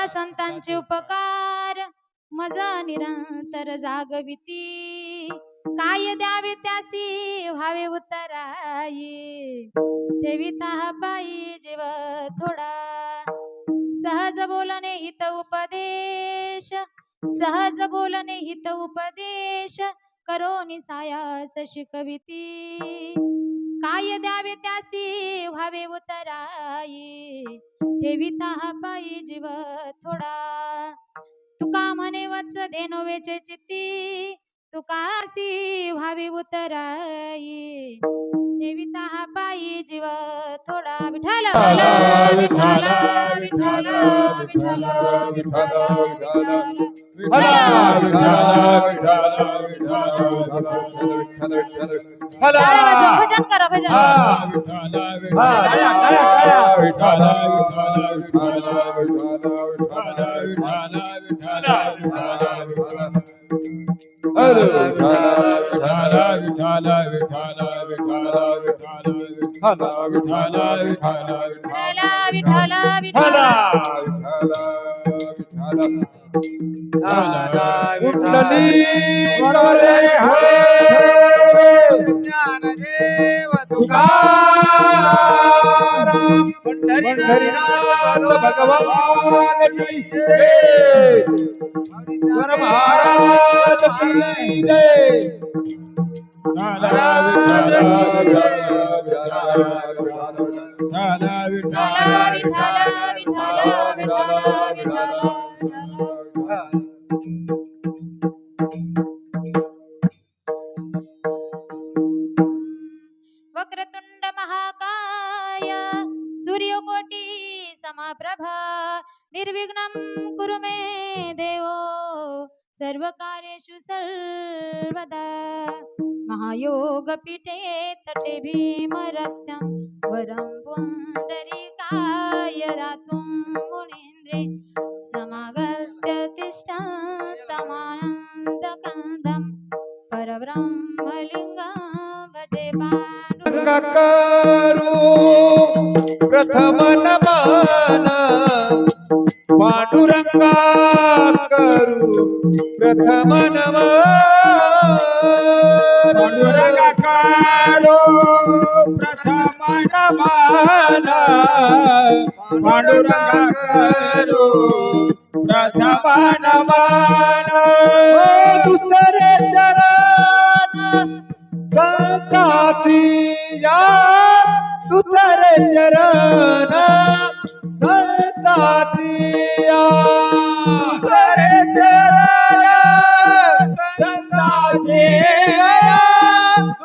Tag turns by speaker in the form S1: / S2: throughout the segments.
S1: संतांचे उपकार मज निरंतर जागविती काय द्यावे त्यासी व्हावे उतराई ठेविता हा पायी जीव थोडा सहज बोलणे हित उपदेश सहज बोलणे हित उपदेश करोनी सायास शिकविती काय द्यावे त्यासी व्हावे उतराई ठेविता हा पायी जीव थोडा तुका म्हणे वत्स धेनुवेचे चित्ती तुकासी व्हावे उतराई ठेविता हा पायी जीव थोडा विठ्ठल विठ्ठल विठ्ठल विठ्ठल भजन करा भजन
S2: कुंडली ज्ञानदेव तुकाराम पंढरीनाथ भगवान की जय महाराज की जय
S1: वक्रतुंड महाकाय सूर्यकोटी समप्रभा निर्विघ्नं कुरु मे देवो सर्वकार्येषु सर्वदा महायोगपीठे तटे भीमरथ्यं वरं पुण्डरीकाय दातुं मुनीन्द्रे समागत्य तिष्ठन्तमानन्दकन्दं परब्रह्मलिङ्गं भजे
S2: करू प्रथम नमन पांडुरंगा करू प्रथम नमन पांडुरंगा करू प्रथम नमन पांडुरंगा करू प्रथम नमन दुसरे चरण संताची या दुसरे चरण संताची या दुसरे चरण संताची या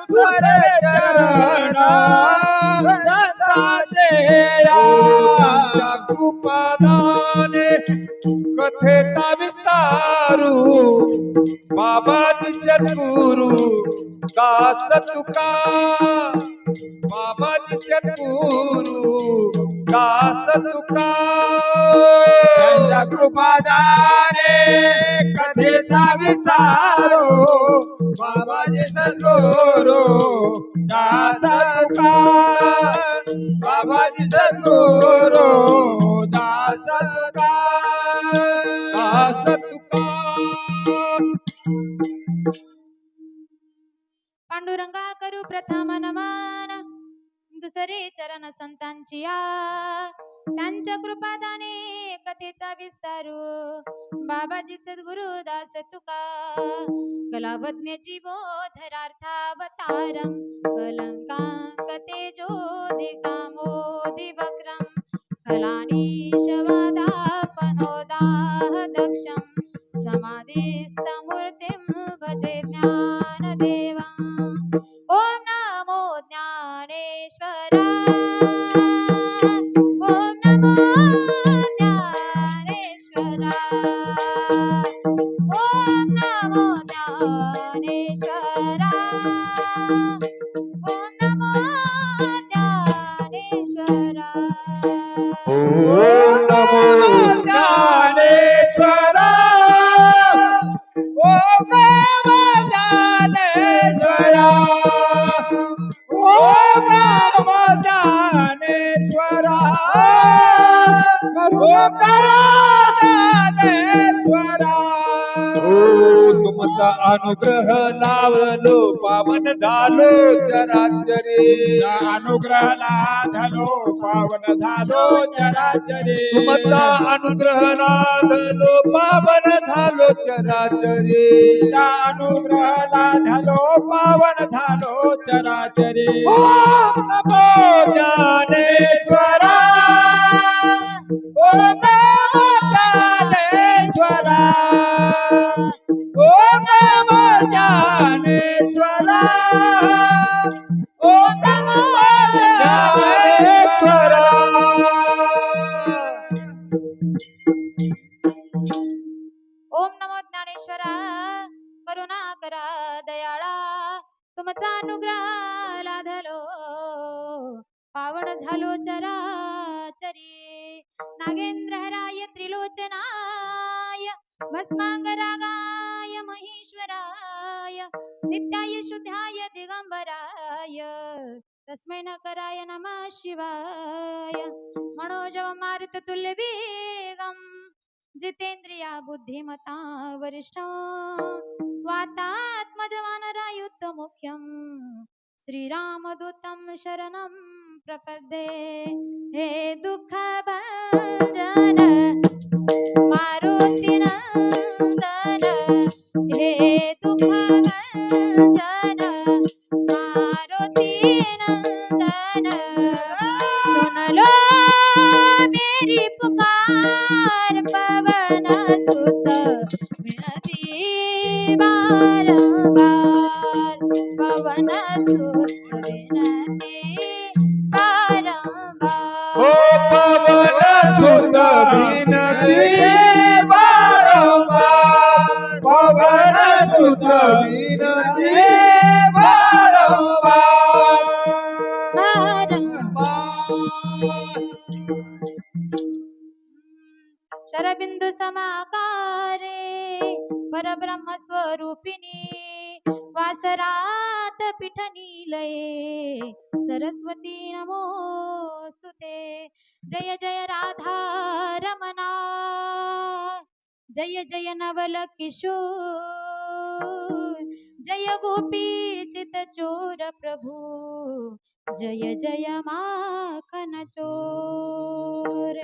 S2: दुसरे चरण संताची या कृपादाने कथेचा विस्तारू बाबाजी सद्गुरु दास तुका बाबाजी सद्गुरु दास तुका त्यांच्या कृपादाने कथेचा विस्तारो बाबाजी सद्गुरु दास तुका बाबाजी सद्गुरु दास तुका दास तुका
S1: पांडुरंगा करू प्रथम नमन दुसरे चरण संतांची या त्यांच्या कृपादाने कथेचा विस्तारू बाबाजी सद्गुरु दास तुका कलावज्ञ बोधरार्थावतारम कलंकांक तेजोदिकामोदि वक्रम कलानीशवदापनोदाह दक्षम समाधिस्तमूर्तिं भजे ज्ञानदेवा ओम नमो ज्ञानेश्वराय ओम नमो ज्ञानेश्वराय ओम नमो ज्ञानेश्वराय ओम नमो ज्ञानेश्वराय
S2: ओम नमो ज्ञानेश्वरा ओम नमो ज्ञानेश्वरा ओम नमो ज्ञानेश्वरा ओम नमो ज्ञानेश्वरा ओ तुमचा अनुग्रह लावलो पावन झालो चराचरी
S3: अनुग्रह लाधलो पावन झालो चराचरी
S2: तुमचा अनुग्रह लाधलो पावन झालो चराचरी
S3: अनुग्रह लाधलो पावन झालो चराचरी
S2: ओम नमो ज्ञानेश्वरा ओम नमो ज्ञानेश्वरा ओम नमो ज्ञानेश्वरा ओम नमो ज्ञानेश्वरा
S1: ओम नमो ज्ञानेश्वरा करुणा करा दयाळा तुमचा अनुग्रह लाधलो पावन झालो चराचरी नागेंद्र हराय त्रिलोचनाय भस्मांगरागाय महेश्वराय नित्याय शुद्धाय दिगंबराय तस्मै नकराय नमः शिवाय मनोजव मारुत तुल्य वेगम जितेंद्रिया बुद्धिमता वरिष्ठा वातात्मजवानरायुक्त मुख्यम श्रीरामदूतं शरणं प्रपद्ये हे दुःख भंजन मारुतिनंदन हे दुःख भंजन मारुतिनंदन सुन लो मेरी पुकार पवन सुत विनती बारंबार पवन सुत विनती बारंबार
S2: ओ पवन सुत विनती बारंबार पवन सुत विनती
S1: शरबिंदु समाकारे परब्रह्म स्वरूपिणी वासरात पीठनीलये सरस्वती नमोस्तुते जय जय राधा रमणा जय जय नवल किशोर जय गोपी चित चोर प्रभु जय जय माखन चोर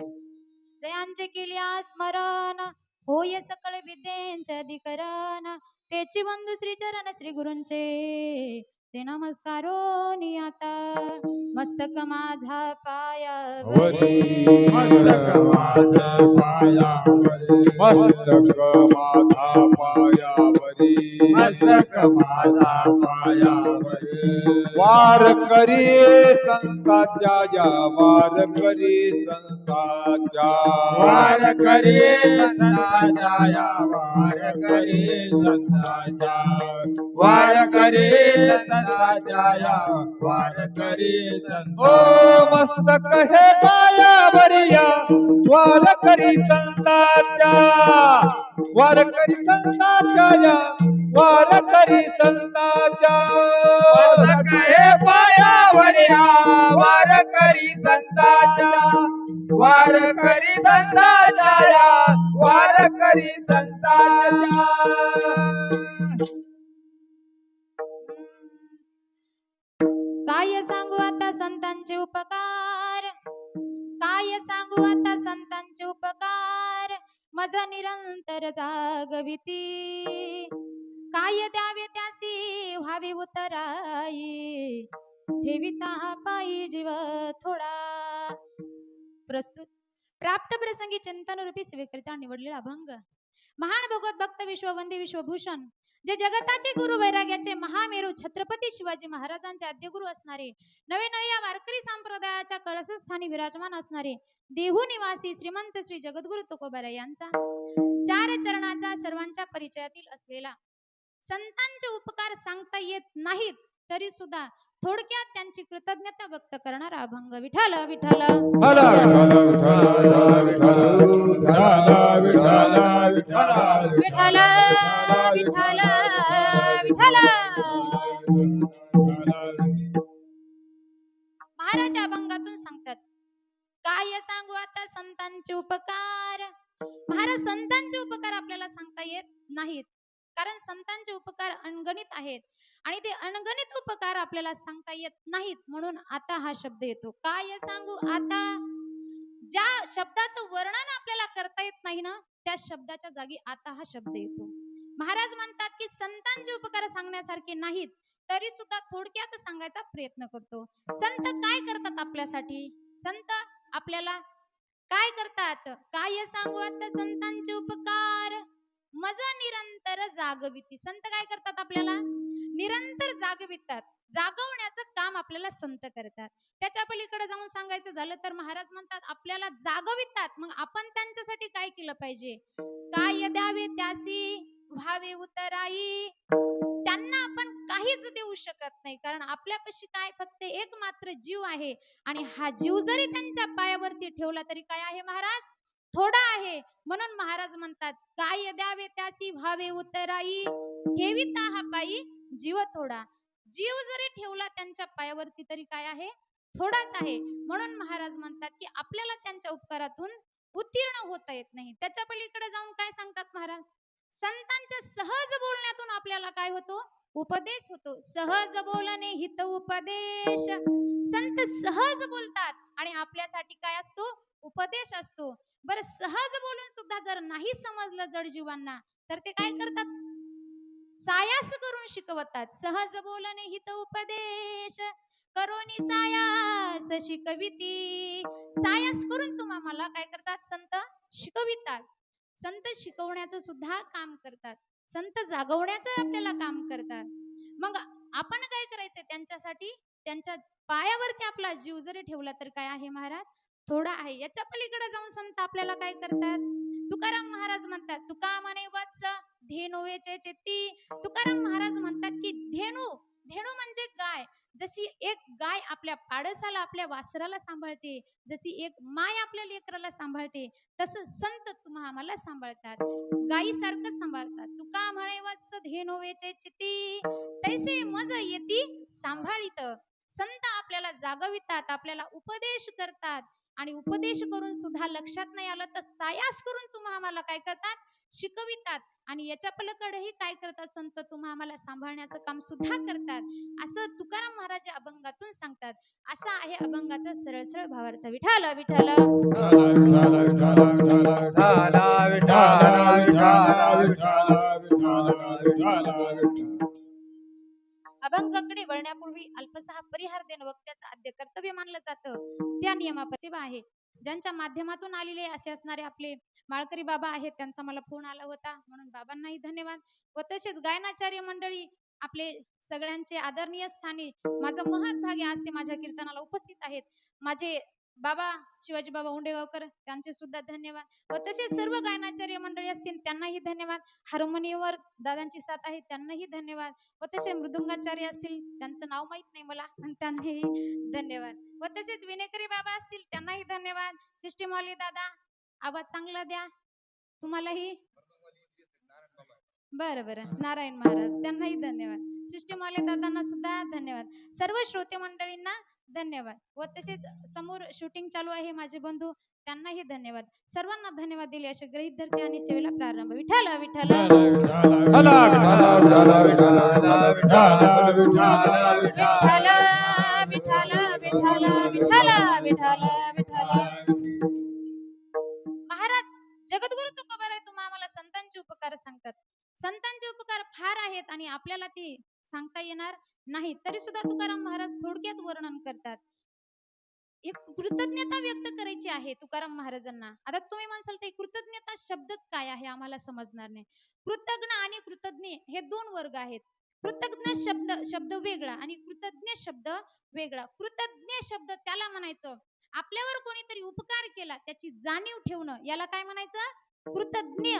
S1: जयांचे केल्या स्मरण होय सकळ विद्येंचे अधिकरण तेची बंधू श्री चरण श्री गुरूंचे ते नमस्कारो नियाता मस्तक माझा पायावरी
S2: मस्तक माझा पायावरी मस्तक माझा पायावरी
S3: मस्तक माझा पायावरी
S2: वार करी संताच्या या वार करी संताच्या
S3: वार करी संताच्या या वार करी संताच्या वार करी संताच्या या वार करी
S2: ओ
S3: संताच्या
S2: मस्तक हे पायावरिया वार करी संताच्या वार करी संताच्या या वार करी संताच्या
S3: मस्तक हे पायावरिया वार करी संताच्या वार करी संताच्या या वार करी संताच्या
S1: काय सांगू आता संतांचे उपकार काय सांगू आता संतांचे उपकार माझा निरंतर जागविती काय द्यावे त्यासी व्हावी उतराई ठेविता हा पायी जीव थोडा प्रस्तुत प्राप्त प्रसंगी चिंतन रूपी स्वीकृता निवडलेला अभंग महान भगवत भक्त विश्ववंदी विश्वभूषण जे जगताचे गुरु वैराग्याचे महामेरू छत्रपती शिवाजी महाराजांचे आद्यगुरु असणारे नवे नवे या वारकरी संप्रदायाच्या कळसस्थानी विराजमान असणारे देहू निवासी श्रीमंत श्री जगद्गुरु तुकोबाराय यांचा चार चरणाचा सर्वांच्या परिचयातील असलेला संतांचे उपकार सांगता येत नाहीत तरी सुद्धा थोडक्यात त्यांची कृतज्ञता व्यक्त करणारा अभंग विठ्ठल विठ्ठल
S2: हला
S1: विठ्ठल विठ्ठल विठ्ठल महाराज अभंगातून सांगतात काय सांगू आता संतांचे उपकार महाराज संतांचे उपकार आपल्याला सांगता येत नाहीत, कारण संतांचे उपकार अनगणित आहेत आणि ते अनगणित उपकार आपल्याला सांगता येत नाहीत. म्हणून आता हा शब्द येतो. काय सांगू आता? ज्या शब्दाचं वर्णन आपल्याला करता येत नाही ना, त्या शब्दाच्या जागी आता हा शब्द येतो. महाराज म्हणतात की संतांचे उपकार सांगण्यासारखे नाहीत, तरी सुद्धा थोडक्यात सांगायचा प्रयत्न करतो. संत काय करतात आपल्यासाठी? संत आपल्याला काय करतात? काय सांगू आता संतांचे उपकार, मज निरंतर जागविती. संत काय करतात? आपल्याला निरंतर जागवितात. जागवण्याचं काम आपल्याला संत करतात. त्याच्या पलीकडे जाऊन सांगायचं झालं तर महाराज म्हणतात आपल्याला जागवितात. मग आपण त्यांच्यासाठी काय केलं पाहिजे? काय द्यावे त्यासी व्हावे उतराई. त्यांना आपण काहीच देऊ शकत नाही, कारण आपल्यापाशी काय फक्त एक मात्र जीव आहे आणि हा जीव जरी त्यांच्या पायावरती ठेवला तरी काय आहे महाराज? थोडा आहे. म्हणून महाराज म्हणतात काय द्यावे त्यासी व्हावे उतराई, ठेविता हा पायी जीव थोडा. जीव जरी ठेवला त्यांच्या पायावरती तरी काय आहे? थोडाच आहे. म्हणून महाराज म्हणतात की आपल्याला त्यांच्या उपकारातून उत्तीर्ण होता येत नाही. त्याच्या पलीकडे जाऊन काय सांगतात महाराज? संतांच्या सहज बोलण्यातून आपल्याला काय होतो? उपदेश होतो. सहज बोलणे हित उपदेश. संत सहज बोलतात आणि आपल्यासाठी काय असतो? उपदेश असतो. बरं, सहज बोलून सुद्धा जर नाही समजलं जड जीवांना, तर ते काय करतात? सायास करून शिकवतात. सहज बोलणे हित उपदेश, करोनी सायास शिकविती. सायास करून तुम्हा मला काय करतात? संत शिकवितात. संत शिकवण्याचं सुद्धा काम करतात. संत जागवण्याचं आपल्याला काम करतात. मग आपण काय करायचंय त्यांच्यासाठी? त्यांच्या पायावरती आपला जीव जरी ठेवला तर काय आहे महाराज? थोडा आहे. याच्या पलीकडे जाऊन संत आपल्याला काय करतात? तुकाराम महाराज म्हणतात तुका म्हणे वत्स धेनुवेचे चित्ती. तुकाराम महाराज म्हणतात की धेनू, धेनू म्हणजे गाय. जशी एक गाय आपल्या पाडसाला, आपल्या वासराला सांभाळते, जशी एक माय आपल्या लेकराला सांभाळते, तसं संत तुम्हा आम्हाला सांभाळतात, गायीसारखं सांभाळतात. तुका म्हणे वत्स धेनुवेचे चित्ती, तैसे मज येती सांभाळीत. संत आपल्याला जागवितात, आपल्याला उपदेश करतात आणि उपदेश करून सुद्धा लक्षात नाही आलं तर सायास करून तुम्हा आम्हाला काय करतात? शिकवितात. आणि याच्या पलीकडेही काय करतात संत? तुम्हा आम्हाला सांभाळण्याचं काम सुद्धा करतात. असं तुकाराम महाराज अभंगातून सांगतात. असा आहे अभंगाचा सरळ सरळ भावार्थ. विठ्ठल विठ्ठल अभंगाकडे वळण्यापूर्वी अल्पसा परिहार देणं वक्त्याचं आद्य कर्तव्य मानलं जातं. त्या नियमापासून आहे. ज्यांच्या माध्यमातून आलेले असे असणारे आपले माळकरी बाबा आहेत, त्यांचा मला फोन आला होता, म्हणून बाबांनाही धन्यवाद. व तसेच गायनाचार्य मंडळी आपले सगळ्यांचे आदरणीय स्थानी माझं महत्भागी आज ते माझ्या कीर्तनाला उपस्थित आहेत. माझे बाबा शिवाजी बाबा उंडेगावकर, त्यांचे सुद्धा धन्यवाद. व तसेच सर्व गायनाचार्य मंडळी असतील त्यांनाही धन्यवाद. हार्मोनियमवर दादांची साथ आहे, त्यांनाही धन्यवाद. व तसे मृदुंगाचार्य असतील, त्यांचं नाव माहित नाही मला, पण त्यांनाही धन्यवाद. व तसेच विनेकरी बाबा असतील, त्यांनाही धन्यवाद. सिस्टीम वाले दादा, आवाज चांगला द्या. तुम्हालाही बरं बरं, नारायण महाराज, त्यांनाही धन्यवाद. सिस्टीम वाले दादांना सुद्धा धन्यवाद. सर्व श्रोते मंडळींना धन्यवाद. व तसेच समोर शूटिंग चालू आहे माझे बंधू, त्यांनाही धन्यवाद. सर्वांना धन्यवाद दिले असे गृहीत धरते आणि सेवेला प्रारंभ. विठ्ठल विठ्ठल विठ्ठल विठ्ठल विठ्ठल विठ्ठल विठ्ठल. महाराज जगद्गुरु तुकोबाराय तुम्हा आम्हाला संतांचे उपकार सांगतात. संतांचे उपकार फार आहेत आणि आपल्याला ते सांगता येणार नाही, तरी सुद्धा तुकाराम महाराज थोडक्यात वर्णन करतात. एक कृतज्ञता व्यक्त करायची आहे तुकाराम महाराजांना. आता तुम्ही म्हणसाल ते कृतज्ञता शब्दच काय आहे, आम्हाला समजणार नाही. कृतज्ञ आणि कृतज्ञ हे दोन वर्ग आहेत. कृतज्ञ शब्द वेगळा आणि कृतज्ञ शब्द वेगळा. कृतज्ञ शब्द त्याला म्हणायचं आपल्यावर कोणीतरी उपकार केला त्याची जाणीव ठेवणं, याला काय म्हणायचं? कृतज्ञ.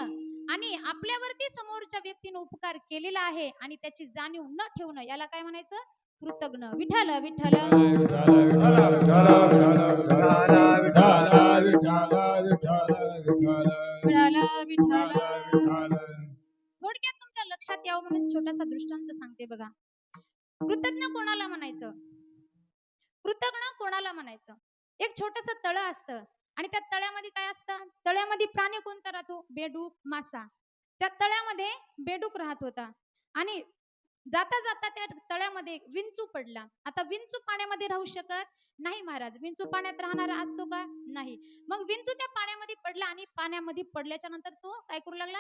S1: आणि आपल्यावरती समोरच्या व्यक्तीने उपकार केलेला आहे आणि त्याची जाणीव न ठेवणं, याला काय म्हणायचं? कृतज्ञ. विठ्ठल विठ्ठल थोडक्यात तुमच्या लक्षात यावं म्हणून छोटासा दृष्टांत सांगते बघा. कृतज्ञ कोणाला म्हणायचं? कृतज्ञ कोणाला म्हणायचं? एक छोटस तळ असतं, आणि त्या तळ्यामध्ये काय असतं, तळ्यामध्ये प्राणी कोणता राहतो, बेडूक मासा. त्या तळ्यामध्ये बेडूक राहत होता आणि जाता जाता त्या तळ्यामध्ये एक विंचू पडला. आता विंचू पाण्यामध्ये राहू शकत नाही महाराज, विंचू पाण्यात राहणारा असतो का, नाही. मग विंचू त्या पाण्यामध्ये पडला आणि पाण्यामध्ये पडल्याच्या नंतर तो काय करू लागला,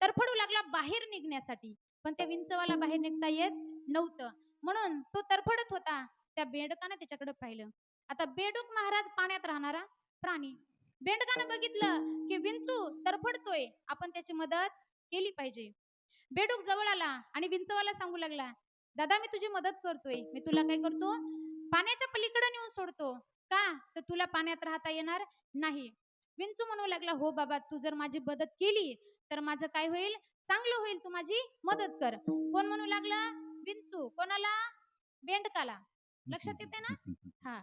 S1: तरफडू लागला बाहेर निघण्यासाठी. पण त्या विंचवाला बाहेर निघता येत नव्हतं, म्हणून तो तरफडत होता. त्या बेडकानं त्याच्याकडे पाहिलं. आता बेडूक महाराज पाण्यात राहणारा प्राणी, बेडकानं बघितलं की विंचू तरफडतोय, आपण त्याची मदत केली पाहिजे. बेडूक जवळ आला आणि विंचवाला सांगू लागला, दादा मी तुझी मदत करतोय, मी तुला काय करतो, पाण्याच्या पलीकडे नेऊन सोडतो, का तर तुला पाण्यात राहता येणार नाही. विंचू म्हणू लागला, हो बाबा तू जर माझी मदत केली तर माझं काय होईल, चांगलं होईल, तू माझी मदत कर. कोण म्हणू लागला, विंचू. कोणाला, बेंडकाला. लक्षात येते ना, हा,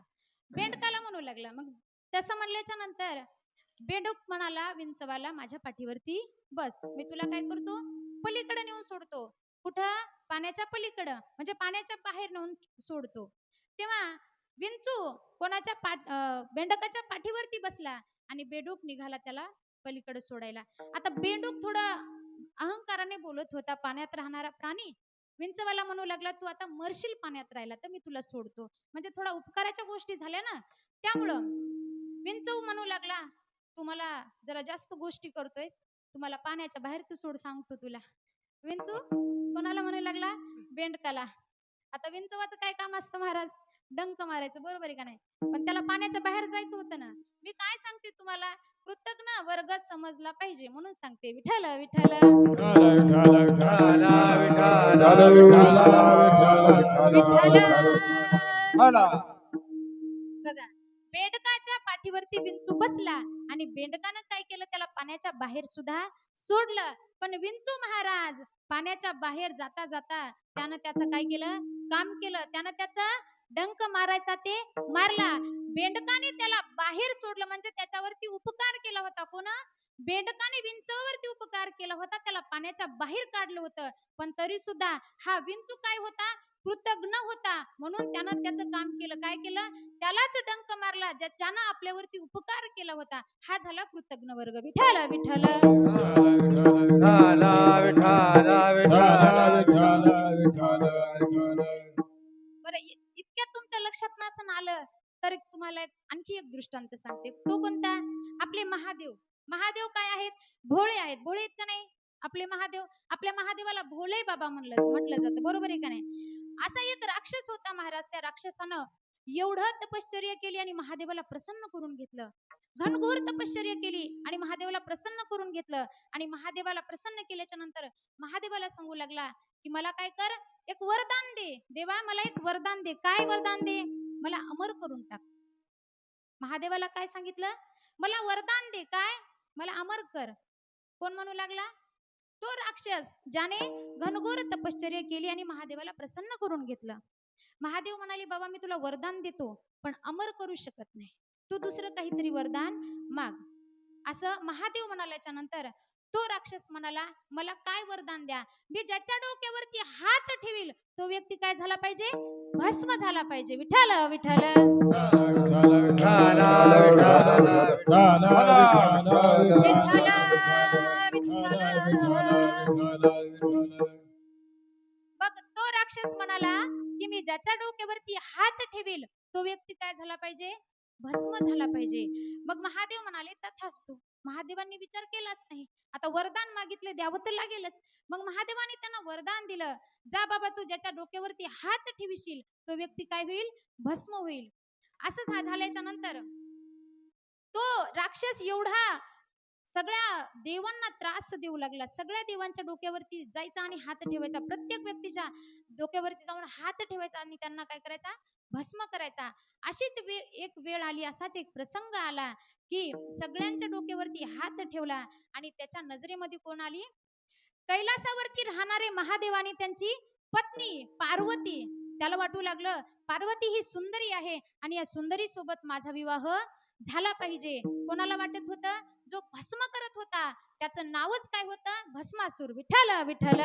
S1: बेंडकाला म्हणू लागला. मग तसं म्हणल्याच्या नंतर बेडूक म्हणाला विंचवाला, माझ्या पाठीवरती बस, मी तुला काय करतो, पलीकडे नेऊन सोडतो. कुठं, पाण्याच्या पलीकडं, म्हणजे पाण्याच्या बाहेर नेऊन सोडतो. तेव्हा विंचू कोणाच्या बेंडकाच्या पाठीवरती बसला आणि बेडूक निघाला त्याला पलीकडे सोडायला. आता बेडूक थोडं अहंकाराने बोलत होता, पाण्यात राहणारा प्राणी. विंचवाला म्हणू लागला, तू आता मरशील पाण्यात राहिला तर मी तुला सोडतो, म्हणजे थोडा उपकाराच्या गोष्टी झाल्या ना, त्यामुळं विंचू म्हणू लागला, तू मला जरा जास्त गोष्टी करतोयस, तुम्हाला पाण्याच्या बाहेर तू सोड, सांगतो तुला. विंचू कोणाला म्हणू लागला, बेंडकाला. आता विंचवाचं काय काम असतं महाराज, डंक मारायचं, बरोबर आहे का नाही. पण त्याला पाण्याच्या बाहेर जायचं होतं ना. मी काय सांगते तुम्हाला, कृतज्ञ वर्ग समजला पाहिजे म्हणून सांगते. विठ्ठल विठ्ठल बघा, बेडकाच्या पाठीवरती विंचू बसला आणि बेडकानं काय केलं, त्याला पाण्याच्या बाहेर सुद्धा सोडलं. पण विंचू महाराज पाण्याच्या बाहेर जाता जाता त्यानं त्याचं काय केलं, काम केलं. त्यानं त्याचा डंक मारायचा ते मारला. बेंडकाने त्याला बाहेर सोडलं, म्हणजे त्याच्यावरती उपकार केला होता. कोण, बेंडकाने विंचवावरती उपकार केला होता, त्याला पाण्याच्या बाहेर काढलं होतं. पण तरी सुद्धा हा विंचू काय होता, कृतज्ञ होता, म्हणून त्यानं त्याचं काम केलं. काय केलं, त्यालाच डंक मारला ज्यानं आपल्यावरती उपकार केला होता. हा झाला कृतज्ञ वर्ग. विठ्ठल विठ्ठल बरं, इतक्यात तुमच्या लक्षात नसून आलं तर तुम्हाला आणखी एक दृष्टांत सांगते. तो कोणता, आपले महादेव. महादेव काय आहेत, भोळे आहेत. भोळे आहेत का नाही आपले महादेव. आपल्या महादेवाला भोले बाबा म्हटलं जातं, बरोबर आहे का नाही. असा एक राक्षस होता महाराज. त्या राक्षसानं एवढं तपश्चर्या केली आणि महादेवाला प्रसन्न करून घेतलं. घनघोर तपश्चर्या केली आणि महादेवाला प्रसन्न करून घेतलं. आणि महादेवाला प्रसन्न केल्याच्या नंतर महादेवाला सांगू लागला की मला काय कर, एक वरदान दे. देवा मला एक वरदान दे. काय वरदान दे, मला अमर करून टाक. महादेवाला काय सांगितलं, मला वरदान दे, काय, मला अमर कर. कोण म्हणू लागला, तो राक्षस ज्याने घनघोर तपश्चर्या केली आणि महादेवाला प्रसन्न करून घेतलं. महादेव म्हणाले, बाबा मी तुला वरदान देतो पण अमर करू शकत नाही, तू दुसरं काहीतरी वरदान माग. असं महादेव म्हणाल्याच्या नंतर तो राक्षस म्हणाला, मला काय वरदान द्या, मी ज्याच्या डोक्यावरती हात ठेवील तो व्यक्ती काय झाला पाहिजे, भस्म झाला पाहिजे. विठ्ठल विठ्ठल बघ, तो राक्षस म्हणाला की मी ज्याच्या डोक्यावरती हात ठेवील तो व्यक्ती काय झाला पाहिजे, भस्म झाला पाहिजे. मग महादेव म्हणाले, तथास्तु. महादेवांनी विचार केलाच नाही. आता वरदान मागितले, द्यावं तर लागेलच. मग महादेवाने त्यांना वरदान दिलं, जा बाबा तू ज्याच्या डोक्यावरती हात ठेवीशील तो व्यक्ती काय होईल, भस्म होईल. असं झाल्याच्या नंतर तो राक्षस एवढा सगळ्या देवांना त्रास देऊ लागला. सगळ्या देवांच्या डोक्यावरती जायचा आणि हात ठेवायचा. प्रत्येक व्यक्तीच्या डोक्यावरती जाऊन हात ठेवायचा आणि त्यांना काय करायचा, भस्म करायचा. अशीच एक वेळ आली, असाच एक प्रसंग आला की सगळ्यांच्या डोक्यावरती हात ठेवला आणि त्याच्या नजरेमध्ये कोण आली, कैलासावरती राहणारे महादेव आणि त्यांची पत्नी पार्वती. त्याला वाटू लागलं, पार्वती ही सुंदरी आहे आणि या सुंदरी सोबत माझा विवाह झाला पाहिजे. कोणाला वाटत होतं, जो भस्म करत होता त्याचं नावच काय होतं, भस्मासूर. विठ्ठल विठ्ठल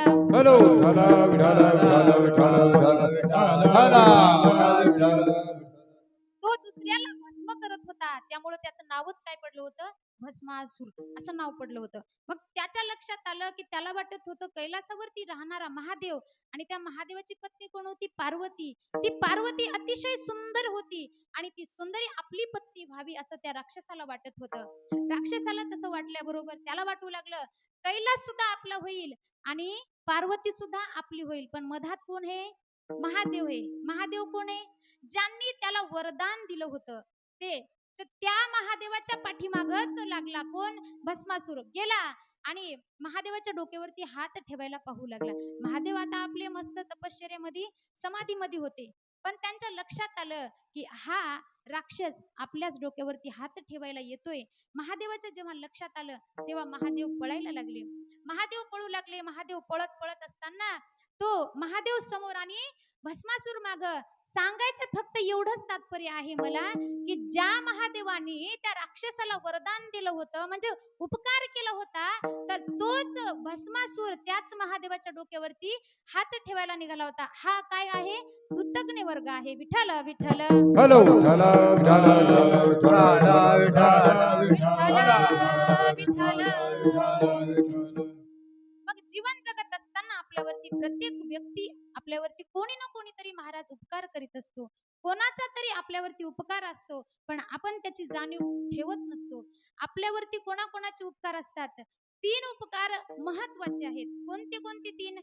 S1: तो दुसऱ्याला भस्म भस्म करत होता, त्यामुळे त्याचं नावच काय पडलं होतं, भस्मासूर असं नाव पडलं होतं. मग त्याच्या लक्षात आलं की त्याला वाटत होतं कैलासावरती राहणारा महादेव आणि त्या महादेवाची पत्नी कोण होती, पार्वती. ती पार्वती अतिशय सुंदर होती आणि ती सुंदरी आपली पत्नी व्हावी असं त्या राक्षसाला वाटत होतं. राक्षसाला तसं वाटल्याबरोबर त्याला वाटू लागलं कैलास सुद्धा आपला होईल आणि पार्वती सुद्धा आपली होईल, पण मधात कोण आहे, महादेव आहे. महादेव कोण आहे, ज्यांनी त्याला वरदान दिलं होतं ते. तर त्या महादेवाच्या पाठीमागच लागला कोण, भस्मासूर गेला आणि महादेवाच्या डोक्यावरती हात ठेवायला पाहू लागला. महादेव आता आपले मस्त तपश्चर्यामध्ये समाधीमध्ये होते, पण त्यांच्या लक्षात आलं की हा राक्षस आपल्याच डोक्यावरती हात ठेवायला येतोय. महादेवाच्या जेव्हा लक्षात आलं तेव्हा महादेव पळायला लागले. महादेव पळू लागले. महादेव पळत पळत असताना तो महादेव समोर आणि भस्मासूर माग. सांगायचं फक्त एवढंच तात्पर्य आहे मला की ज्या महादेवाने त्या राक्षसाला वरदान दिलं होतं, म्हणजे उपकार केला होता, तर तोच भस्मासूर त्याच महादेवाच्या डोक्यावरती हात ठेवायला निघाला होता. हा काय आहे, कृतज्ञ वर्ग आहे. विठ्ठल विठ्ठल
S2: हॅलो विठाला विठाला विठाला
S1: विठ्ठल
S2: विठाला
S1: विठ्ठल. मग जीवन जगत असताना आपल्यावरती प्रत्येक व्यक्ती आपल्यावरती कोणी ना कोणीतरी महाराज उपकार करीत असतो. कोणाचा तरी आपल्यावरती उपकार असतो, पण आपण त्याची जाणीव ठेवत नसतो. आपल्यावरती कोणाकोणाचे उपकार असतात. 3 उपकार महत्वाचे आहेत. कोणते कोणते 3?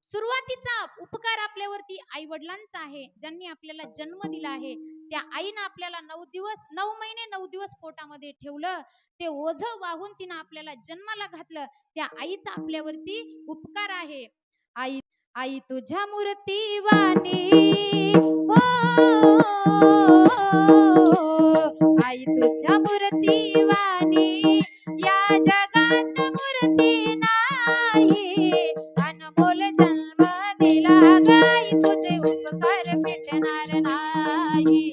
S1: सुरुवातीचा उपकार आपल्यावरती आई वडिलांचा आहे, ज्यांनी आपल्याला जन्म दिला आहे. त्या आईनं आपल्याला 9 महिने 9 दिवस पोटामध्ये ठेवलं, ते ओझं वाहून तिनं आपल्याला जन्माला घातलं. त्या आईचा आपल्यावरती उपकार आहे. आई आई तुझ्या मूर्ती वाणी हो, आई तुझ्या मूर्ती वाणी या जगात मूर्ती नाही. अनमोल जन्म दिला गाई तुझे उपकार मिटणार नाही.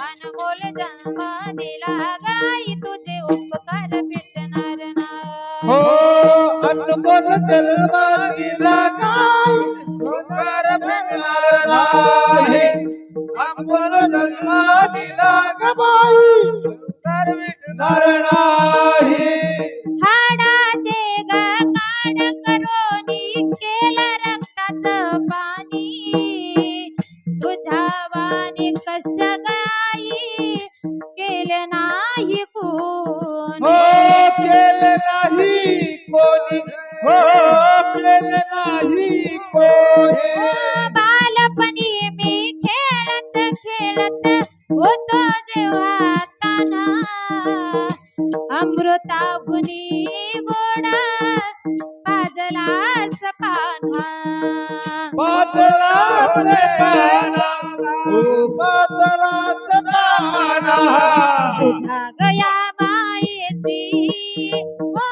S1: अनमोल जन्म दिला गाई तुझे उपकार मिटणार
S2: हो
S1: नाही.
S2: अनमोल जन्म दिला काय उपकार मिळणार नाही. अनमोल जन्म दिला ग बाई उपकार मिळणार नाही.
S1: हाडाचे ग कान करोनी केलं रक्ताचं पाणी. तुझ्या वाणी कष्ट गाई केले नाही कोणी.
S2: हो केले नाही कोणी, हो केले नाही कोणी.
S1: बालपणी मी खेळत खेळत होतो जेव्हा ताना. अमृताहुनी गोड पाजलास पान्हा.
S2: पातळा रे पाना, हो पातळाच पाना.
S1: तुझ्या गया मायेची हो,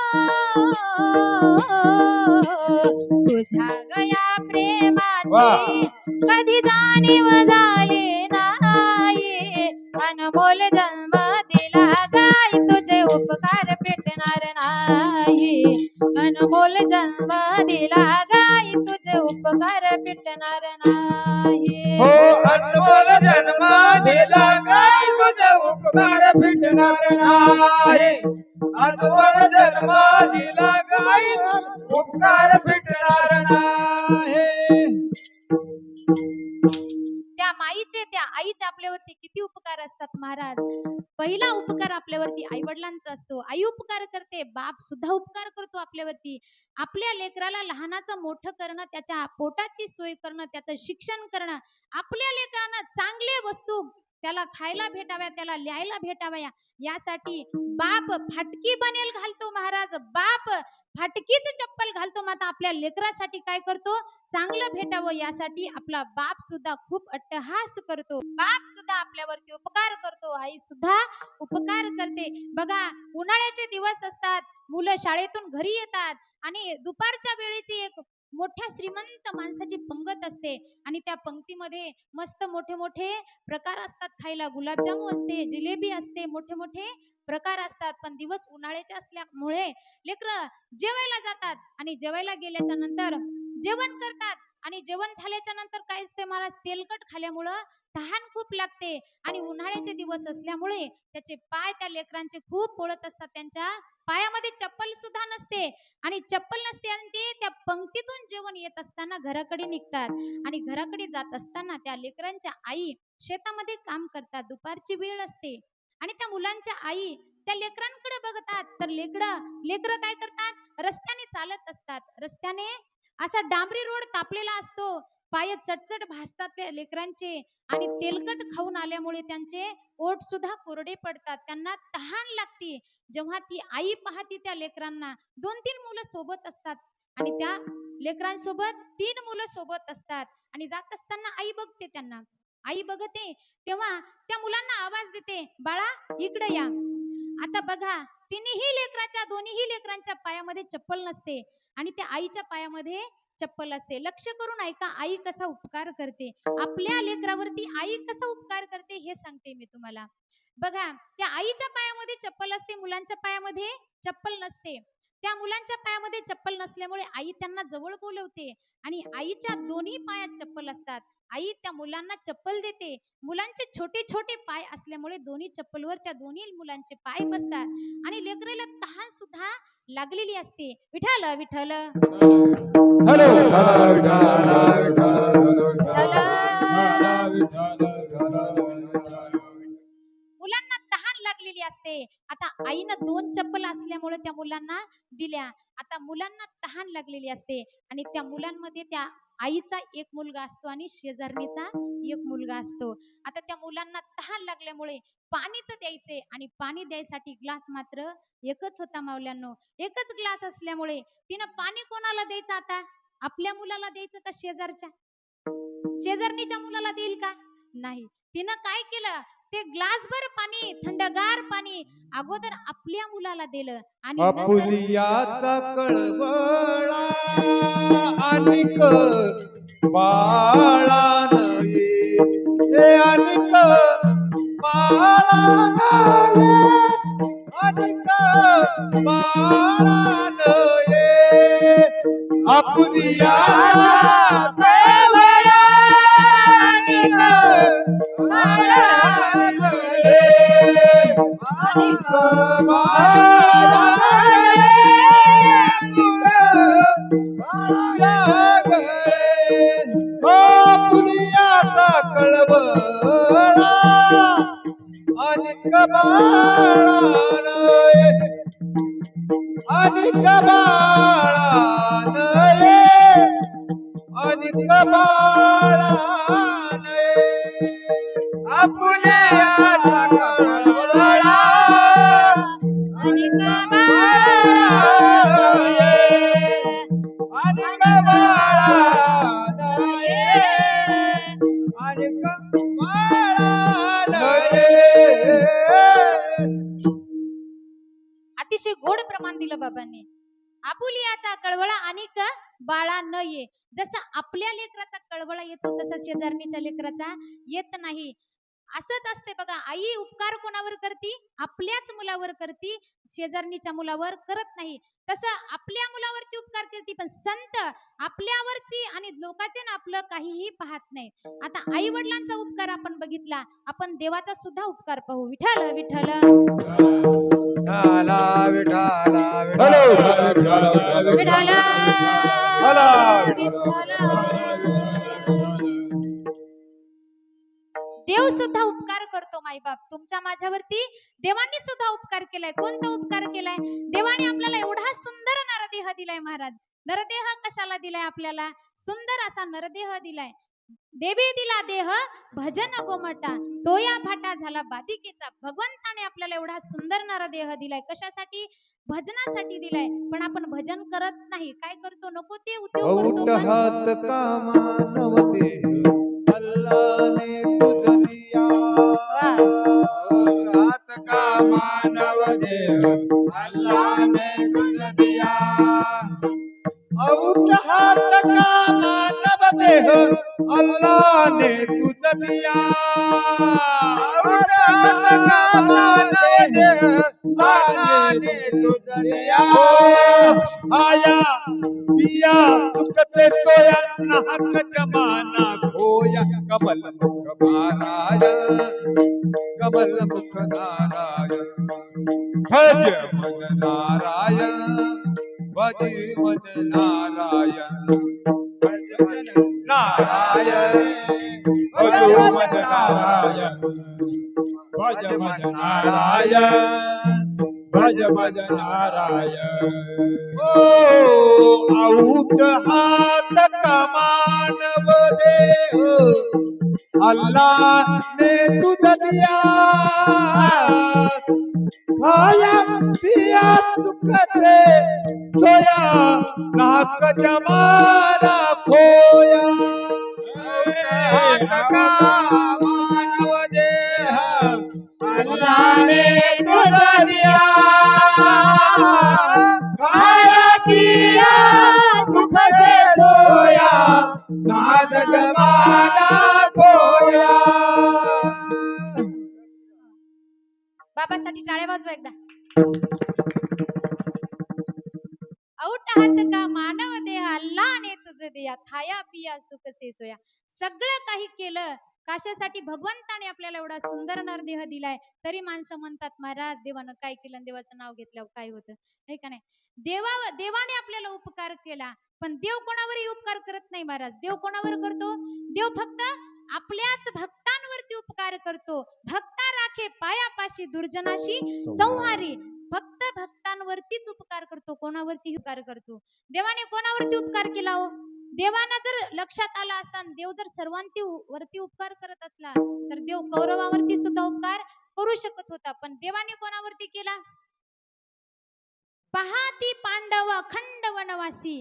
S1: तुझ्या गया प्रेमाची कधी जाणीव झाली नाही. अनमोल जन्म दिला गाई तुझे उपकार पेटणार नाही. अनमोल जन्म दिला गाई तुझे उपकार पेटणार नाही.
S2: हो अनमोल जन्म दिला काय तुझे उपकार फिटणार नाही. अनमोल जन्म दिला काय उपकार फिटणार नाही.
S1: त्या माईचे त्या आईचे आपल्यावरती किती उपकार असतात महाराज. पहिला उपकार आपल्यावरती आई वडिलांचा असतो. आई उपकार करते, बाप सुद्धा उपकार करतो आपल्यावरती. आपल्या लेकराला लहानाचं मोठं करणं, त्याच्या पोटाची सोय करणं, त्याचं शिक्षण करणं, आपल्या लेकरांना चांगले वस्तू त्याला खायला भेटाव्या, त्याला लिहायला भेटाव्या, यासाठी बाप फाटकी बनेल घालतो महाराज. बाप फाटकीच चप्पल घालतो, मात्र आपल्या लेकरासाठी काय करतो, चांगलं भेटावं यासाठी आपला बाप सुद्धा खूप अट्टहास करतो. बाप सुद्धा आपल्यावरती उपकार करतो, आई सुद्धा उपकार करते. बघा, उन्हाळ्याचे दिवस असतात, मुलं शाळेतून घरी येतात आणि दुपारच्या वेळेची एक मोठ्या श्रीमंत माणसाची पंगत असते आणि त्या पंक्तीमध्ये मस्त मोठे मोठे प्रकार असतात खायला. गुलाबजामू असते, जिलेबी असते, मोठे मोठे प्रकार असतात. पण दिवस उन्हाळ्याचे असल्यामुळे लेकरं जेवायला जातात आणि जेवायला गेल्याच्या नंतर जेवण करतात आणि जेवण झाल्याच्या नंतर काय असते महाराज, तेलकट खाल्यामुळं तहान खूप लागते आणि उन्हाळ्याचे दिवस असल्यामुळे त्याचे पाय त्या लेकरांचे खूप पोळत असतात. त्यांच्या पायामध्ये चप्पल सुद्धा नसते आणि चप्पल नसते आणि ते त्या पंक्तीतून जेवण येत असताना घराकडे निघतात आणि घराकडे जात असताना त्या लेकरांच्या आई शेतामध्ये काम करतात. दुपारची वेळ असते आणि त्या मुलांच्या आई त्या लेकरांकडे बघतात. तर लेकरं काय करतात, रस्त्याने चालत असतात. रस्त्याने असा डांबरी रोड तापलेला असतो, पाय चटचट भासतात त्या लेकरांचे आणि तेलकट खाऊन आल्यामुळे त्यांचे ओठ सुद्धा कोरडे पडतात. त्यांना तहान लागते. जेव्हा ती आई पाहते त्या लेकरांना, 2-3 मुलं सोबत असतात आणि त्या लेकरांसोबत 3 मुलं सोबत असतात आणि जात असताना आई बघते त्यांना. आई बघते तेव्हा त्या मुलांना आवाज देते, बाळा इकडे या. आता बघा, दोन्हीही लेकरांच्या पायामध्ये चप्पल नसते आणि त्या आईच्या पायामध्ये चप्पल असते. लक्ष करून ऐका, आई कसा उपकार करते आपल्या लेकरावरती. आई कसा उपकार करते हे सांगते मी तुम्हाला. बघा, त्या आईच्या पायामध्ये चप्पल असते, मुलांच्या पायामध्ये चप्पल नसते. त्या मुलांच्या पायामध्ये चप्पल नसल्यामुळे आई त्यांना जवळ बोलवते आणि आईच्या दोन्ही पायात चप्पल असतात. आई त्या मुलांना चप्पल देते. मुलांचे छोटे छोटे पाय असल्यामुळे दोन्ही चप्पलवर त्या दोन्ही मुलांचे पाय बसतात आणि लेकराला तहान सुद्धा लागलेली असते. विठ्ठल विठ्ठल
S3: हॅलो
S1: मुलांना तहान लागलेली असते. आता आईनं 2 चप्पल असल्यामुळे त्या मुलांना दिल्या. आता मुलांना तहान लागलेली असते आणि त्या मुलांमध्ये त्या आईचा एक मुलगा असतो आणि शेजारणीचा एक मुलगा असतो. आता त्या मुलांना तहान लागल्यामुळे पाणी तर द्यायचे आणि पाणी द्यायसाठी ग्लास मात्र एकच होता मावल्यांनो. एकच ग्लास असल्यामुळे तिनं पाणी कोणाला द्यायचं आता? आपल्या मुलाला द्यायचं का शेजारच्या? शेजारणीच्या मुलाला देईल का? नाही. तिनं काय केलं, ते ग्लासभर पाणी, थंडगार पाणी अगोदर आपल्या मुलाला दिलं आणि
S3: आपुलियाचा कळवळा अनिक बाळान ये अनिक बाळान ये अनिक बाळान ये आपुलियाचा कळवळा अनिक बाळान ये अनिक बाळान पुलियाचा कळवळा अनिक बाळान अनिक बाळान अनिक बाळान आपुलियाचा कळवळा
S1: अनिक
S3: अनिक बाळान अनिक बाळान
S1: अतिशय गोड प्रमाण दिलं बाबांनी. आपुलियाचा कळवळा अनिक बाळा न ये. जसं आपल्या लेकराचा कळवळा येतो तसा शेजारणीच्या लेकराचा येत नाही. असंच असते बघा, आई उपकार कोणावर करती? आपल्याच मुलावर करती, शेजारणीच्या मुलावर करत नाही. तसं आपल्या मुलावरती उपकार करती पण संत आपल्यावरती आणि लोकांचे ना आपलं काहीही पाहत नाही. आता आई वडिलांचा उपकार आपण बघितला, आपण देवाचा सुद्धा उपकार पाहू. विठ्ठल विठ्ठल देव सुद्धा उपकार करतो. माईबाप तुमच्या माझ्यावरती देवांनी सुद्धा उपकार केलाय. कोणता उपकार केलाय? देवाने आपल्याला एवढा सुंदर नरदेह दिलाय महाराज. नरदेह कशाला दिलाय आपल्याला? सुंदर असा नरदेह दिलाय. देवी दिला देह भजन गोमटा, तो या फाटा झाला बाधिकेचा. भगवंताने आपल्याला एवढा सुंदर नरदेह दिलाय. कशासाठी? भजनासाठी दिलाय. पण आपण भजन करत नाही. काय करतो? नको ते उद्योग करतो.
S3: हात कामा नवते अल्लाने तुझ दिया हात कामा नवते अल्लाने तुझ दिया औट हात कामा नवते अल्लाने तुझ दिया औट हात कामा नवते अल्लाने तुझ दिया आया पिया सुखते सोया नाहक जमाना खोया कमल मुख नारायण कमल मुख नारायण भज मन नारायण भज मन नारायण नारायण भज मन नारायण भज मन नारायण भज मन नारायण ओ आऊट हात कमानव देव अल्लाह ने तुझ दिया खाया पिया दुख से सोया नाक जमाना खोया हाथ का मानव देह अल्लाह ने तुझ दिया खाया पिया दुख से सोया नाक जमाना खोया
S1: बाबासाठी टाळ्या वाजवा एकदा. औट हात का मानव देह अल्लाने तुझ दिया खाया पिया सुख से सोया. सगळं काही केलं कशासाठी? भगवंताने आपल्याला एवढा सुंदर नरदेह दिलाय, तरी माणसं म्हणतात महाराज देवानं काय केलं आणि देवाचं नाव घेतल्यावर काय होतं, हे का नाही? देवाने आपल्याला उपकार केला, पण देव कोणावरही उपकार करत नाही महाराज. देव कोणावर करतो? देव फक्त आपल्याच भक्तांवरती उपकार करतो. भक्ता राखे पायापाशी दुर्जनाशी संहारी. फक्त भक्तांवरतीच उपकार करतो, कोणावरती उपकार करतो? देवाने कोणावरती उपकार केला हो? देवाना जर लक्षात आला असता, देव जर सर्वांती वरती उपकार करत असला, तर देव कौरवावरती सुद्धा उपकार करू शकत होता. पण देवाने कोणावरती केला? पहाती पांडव अखंड वनवासी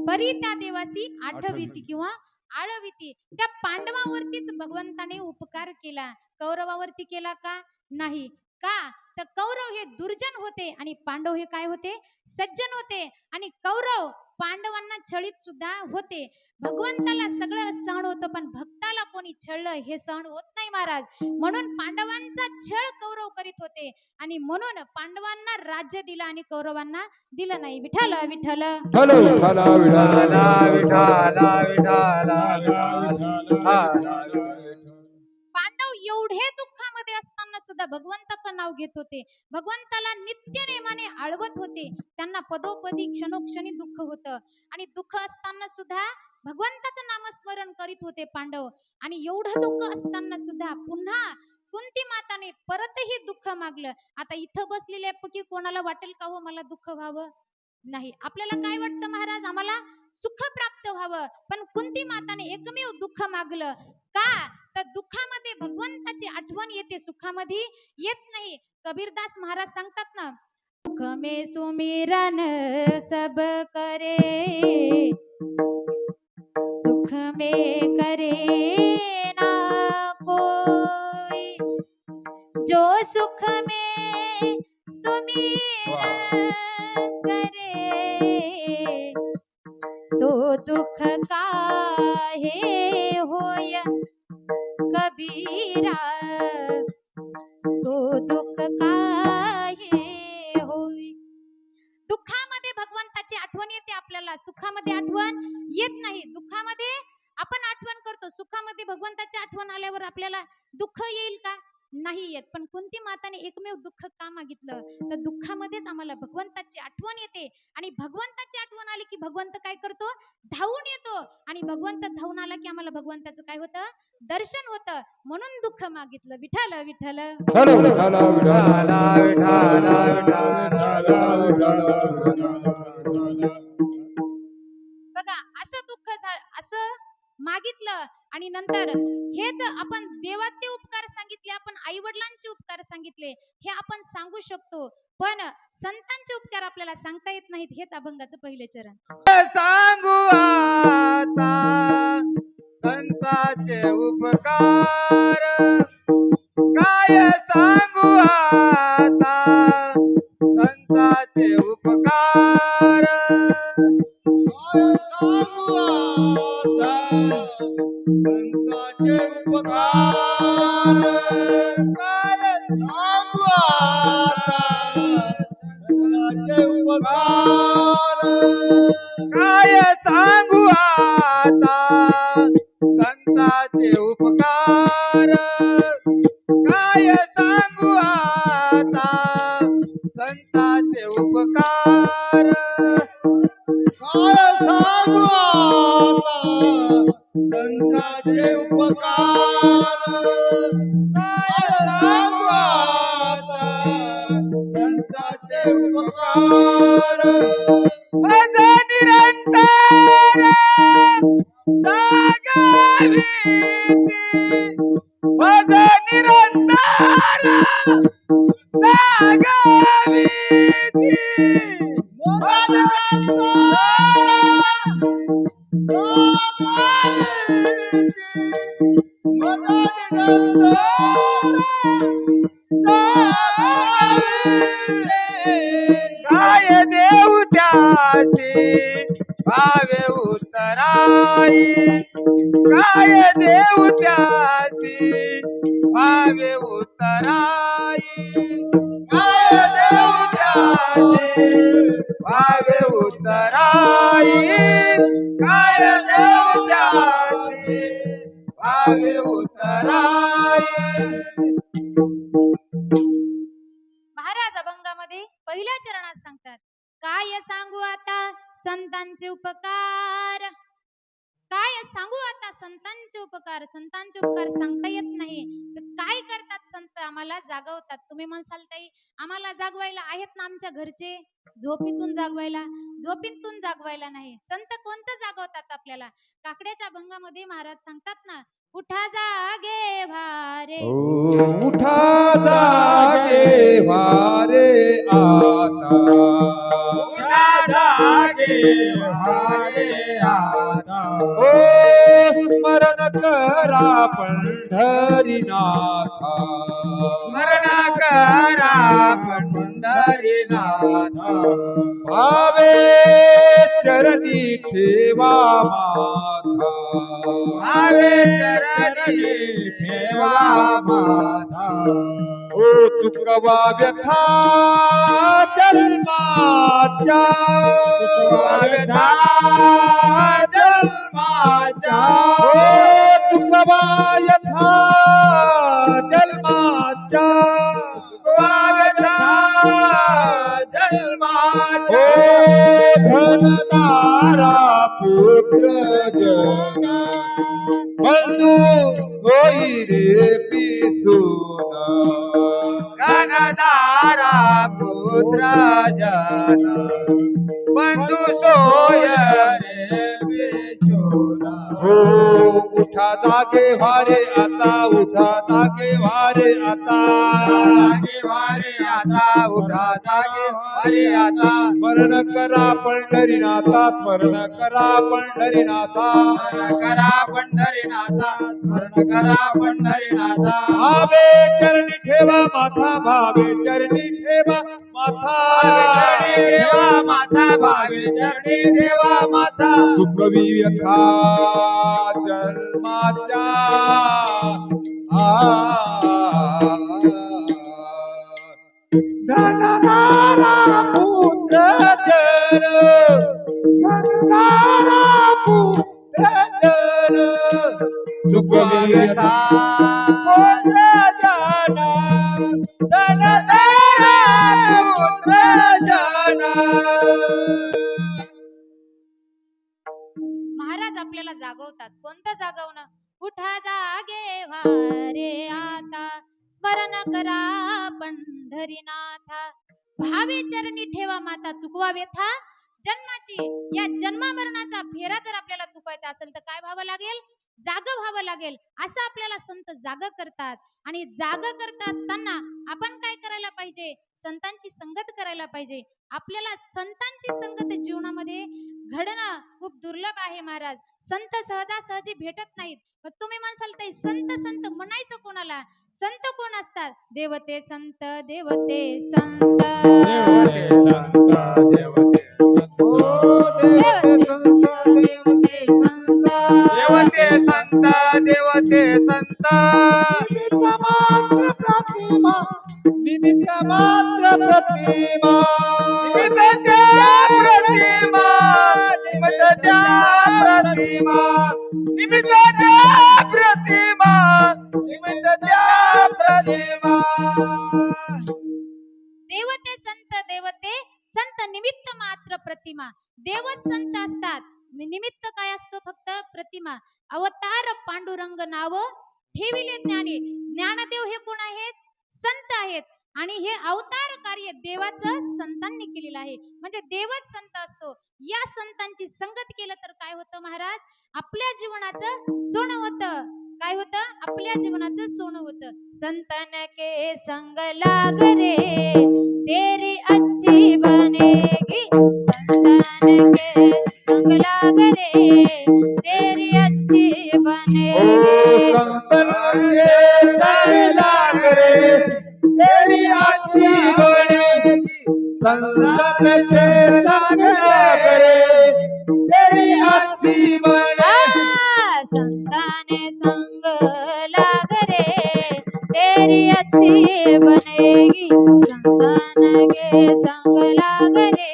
S1: परी त्या देवासी आठविती किंवा आळविती. त्या पांडवावरतीच भगवंताने उपकार केला, कौरवावरती केला का? नाही. का? तर कौरव हे दुर्जन होते आणि पांडव हे काय होते? सज्जन होते. आणि कौरव पांडवांना छळीत सुद्धा होते. भगवंताला सगळं सहन होतं, पण भक्ताला कोणी छळलं हे सहन होत नाही महाराज. म्हणून पांडवांचा छळ कौरव करीत होते आणि म्हणून पांडवांना राज्य दिलं आणि कौरवांना दिलं नाही. विठ्ठल विठ्ठल
S3: हॅलो विठाला विठाला
S2: विठाला विठाला विठाला
S1: पांडव एवढे दुःखामध्ये असताना सुद्धा भगवंताचं नाव घेत होते, भगवंताला नित्य नेमाने आळवत होते. त्यांना पदोपदी क्षणोक्षणी दुःख होतं आणि दुःख असताना सुद्धा भगवंताचं नामस्मरण करीत होते पांडव. आणि एवढं दुःख असताना सुद्धा पुन्हा कुंती माताने परतही दुःख मागलं. आता इथं बसलेल्यापैकी कोणाला वाटेल का हो मला दुःख व्हावं? नाही. आपल्याला काय वाटतं महाराज? आम्हाला सुख प्राप्त व्हावं. पण कुंती माताने एकमेव दुःख मागलं. का? तर दुःखामध्ये भगवंताची आठवण येते, सुखामध्ये येत नाही. कबीरदास महाराज सांगतात ना, सुख में सुमिरन सब करे सुख में करे ना कोई जो सुख में सुमिरन करे तो दुख काहे होय कबीरा तो दुख काहे होय. दुःखामध्ये भगवंताची आठवण येते आपल्याला, सुखामध्ये आठवण येत नाही. दुःखामध्ये आपण आठवण करतो, सुखामध्ये भगवंताची आठवण आल्यावर आपल्याला दुःख येईल का? नाही येत. पण कुंती माताने एकमेव दुःख का मागितलं? तर दुःखामध्येच आम्हाला भगवंताची आठवण येते आणि भगवंताची आठवण आली की भगवंत काय करतो? धावून येतो. आणि भगवंत धावून आला की आम्हाला भगवंताचं काय होतं? दर्शन होतं. म्हणून दुःख मागितलं. विठ्ठल विठ्ठल
S3: हॅलो विठाला विठाला
S2: विठाला
S1: बघा, असं दुःख असं मागितलं आणि नंतर हेच आपण देवाचे उपकार सांगितले, आपण आई वडिलांचे उपकार सांगितले, हे आपण सांगू शकतो. पण संतांचे उपकार आपल्याला सांगता येत नाहीत. हेच अभंगाचं पहिले चरण.
S2: सांगू आता संताचे उपकार काय सांगू आता संताचे उपकार
S3: काय सांगू आता संतांचे उपकार काय सांगू आता संतांचे उपकार
S2: काय सांगू आता संतांचे उपकार काय सांगू आता संतांचे उपकार
S3: काय सांगू आता संतांचे उपकार काय सांगू आता संतांचे उपकार
S2: माझा निरंतर जागावी माझा निरंतर जागावी काय देऊ त्याची भावे उतराई काय देऊ त्याची भावे उतराई काय देऊ त्याची भावे उतराई काय देऊ त्याची भावे उतराई
S1: महाराज अभंगामध्ये पहिल्या चरणात सांगतात काय सांगू आता संतांचे उपकार काय सांगू आता संतांचे उपकार सांगता येत नाही तर काय करतात संत आम्हाला जागवतात तुम्ही म्हणसाल ताई आम्हाला जागवायला आहेत ना आमच्या घरचे झोपीतून जागवायला नाही संत कोणतं जागवतात आपल्याला काकड्याच्या अभंगामध्ये महाराज सांगतात ना उठा जागे भारे
S3: उठा जागे वारे आता
S2: उठा जागे भारे आता
S3: ओ स्मरण करा पंढरीनाथा
S2: स्मरण करा पंढरीनाथ
S3: भावे चरणी ठेवा माथा
S2: भावे चरणी ठेवा माझा
S3: ओ चुकवा व्यथा जन्माच्या
S2: व्यथा जन्माच्या
S3: ओ चुकवा व्यथा जन्माच्या
S2: व्यथा जन्माच्या
S3: ओ धनदारा पुत्र जना बंधू होई रे पितून
S2: घनदारा पुत्र जन बंधू सोय रे पेशोना
S3: हो उठा जागे वारे आता उठा जागे वारे आता
S2: जागे वारे आता उठा जागे वारे आता
S3: स्मरण करा पंढरीनाथा स्मरण करा पंढरीनाथा
S2: स्मरण करा पंढरीनाथा स्मरण करा पंढरीनाथा
S3: भावे चरणी ठेवा माथा भावे चरणी ठेवा माथा
S2: चरणी ठेवा माथा भावे चरणी ठेवा माथा
S3: दुःखवी व्यथा जन्माच्या धनदारा पुत्र जन धनदारा पुत्र जन सुखवी व्यथा पुत्र जन धनदारा पुत्र जन
S1: महाराज आपल्याला जागवतात कोणतं जागवणं उठा जागे वारे आता स्मरण करा पंढरीनाथा भावे चरणी ठेवा माता चुकवा व्यथा जन्माची या जन्मा मरणाचा फेरा जर आपल्याला चुकवायचा असेल तर काय व्हावं लागेल जाग व्हावं लागेल असं आपल्याला संत जाग करतात आणि जाग करत असताना आपण काय करायला पाहिजे संतांची संगत करायला पाहिजे आपल्याला संतांची संगत जीवनामध्ये घडणं खूप दुर्लभ आहे महाराज संत सहजासहजी भेटत नाहीत मग तुम्ही म्हणसाल ते संत संत म्हणायचं कोणाला संत कोण असतात देवते संत देवते संत
S2: देवते संत देवते संत
S3: मात्र प्रतिमा निमित्त मात्र प्रतिमा
S2: प्रतिमा
S3: प्रतिमा निमित्त त्या प्रतिमा निमित्त त्या प्रतिमा
S1: देवते संत निमित्त मात्र प्रतिमा. देवच संत असतात, निमित्त काय असतो? फक्त प्रतिमा. अवतार पांडुरंग नाव ठेविले ज्ञानी. ज्ञानदेव हे कोण आहेत? संत आहेत. आणि हे अवतार कार्य देवाचं संतांनी केलेलं आहे. म्हणजे देवच संत असतो. या संतांची संगत केलं तर काय होतं महाराज? आपल्या जीवनाचं सोनं होतं. काय होतं? आपल्या जीवनाचं सोनं होतं. संतन के संग लाग रे तेरी अच्छी बनेगी. संतन के संग लाग रे तेरी अच्छी बनेगी.
S3: संतन के संग लाग रे तेरी अच्छी बनेगी. संतन के संग लाग रे तेरी अच्छी बनेगी.
S1: संताने संग लाग रे तेरी अच्छी बनेगी. संतान के संग लाग रे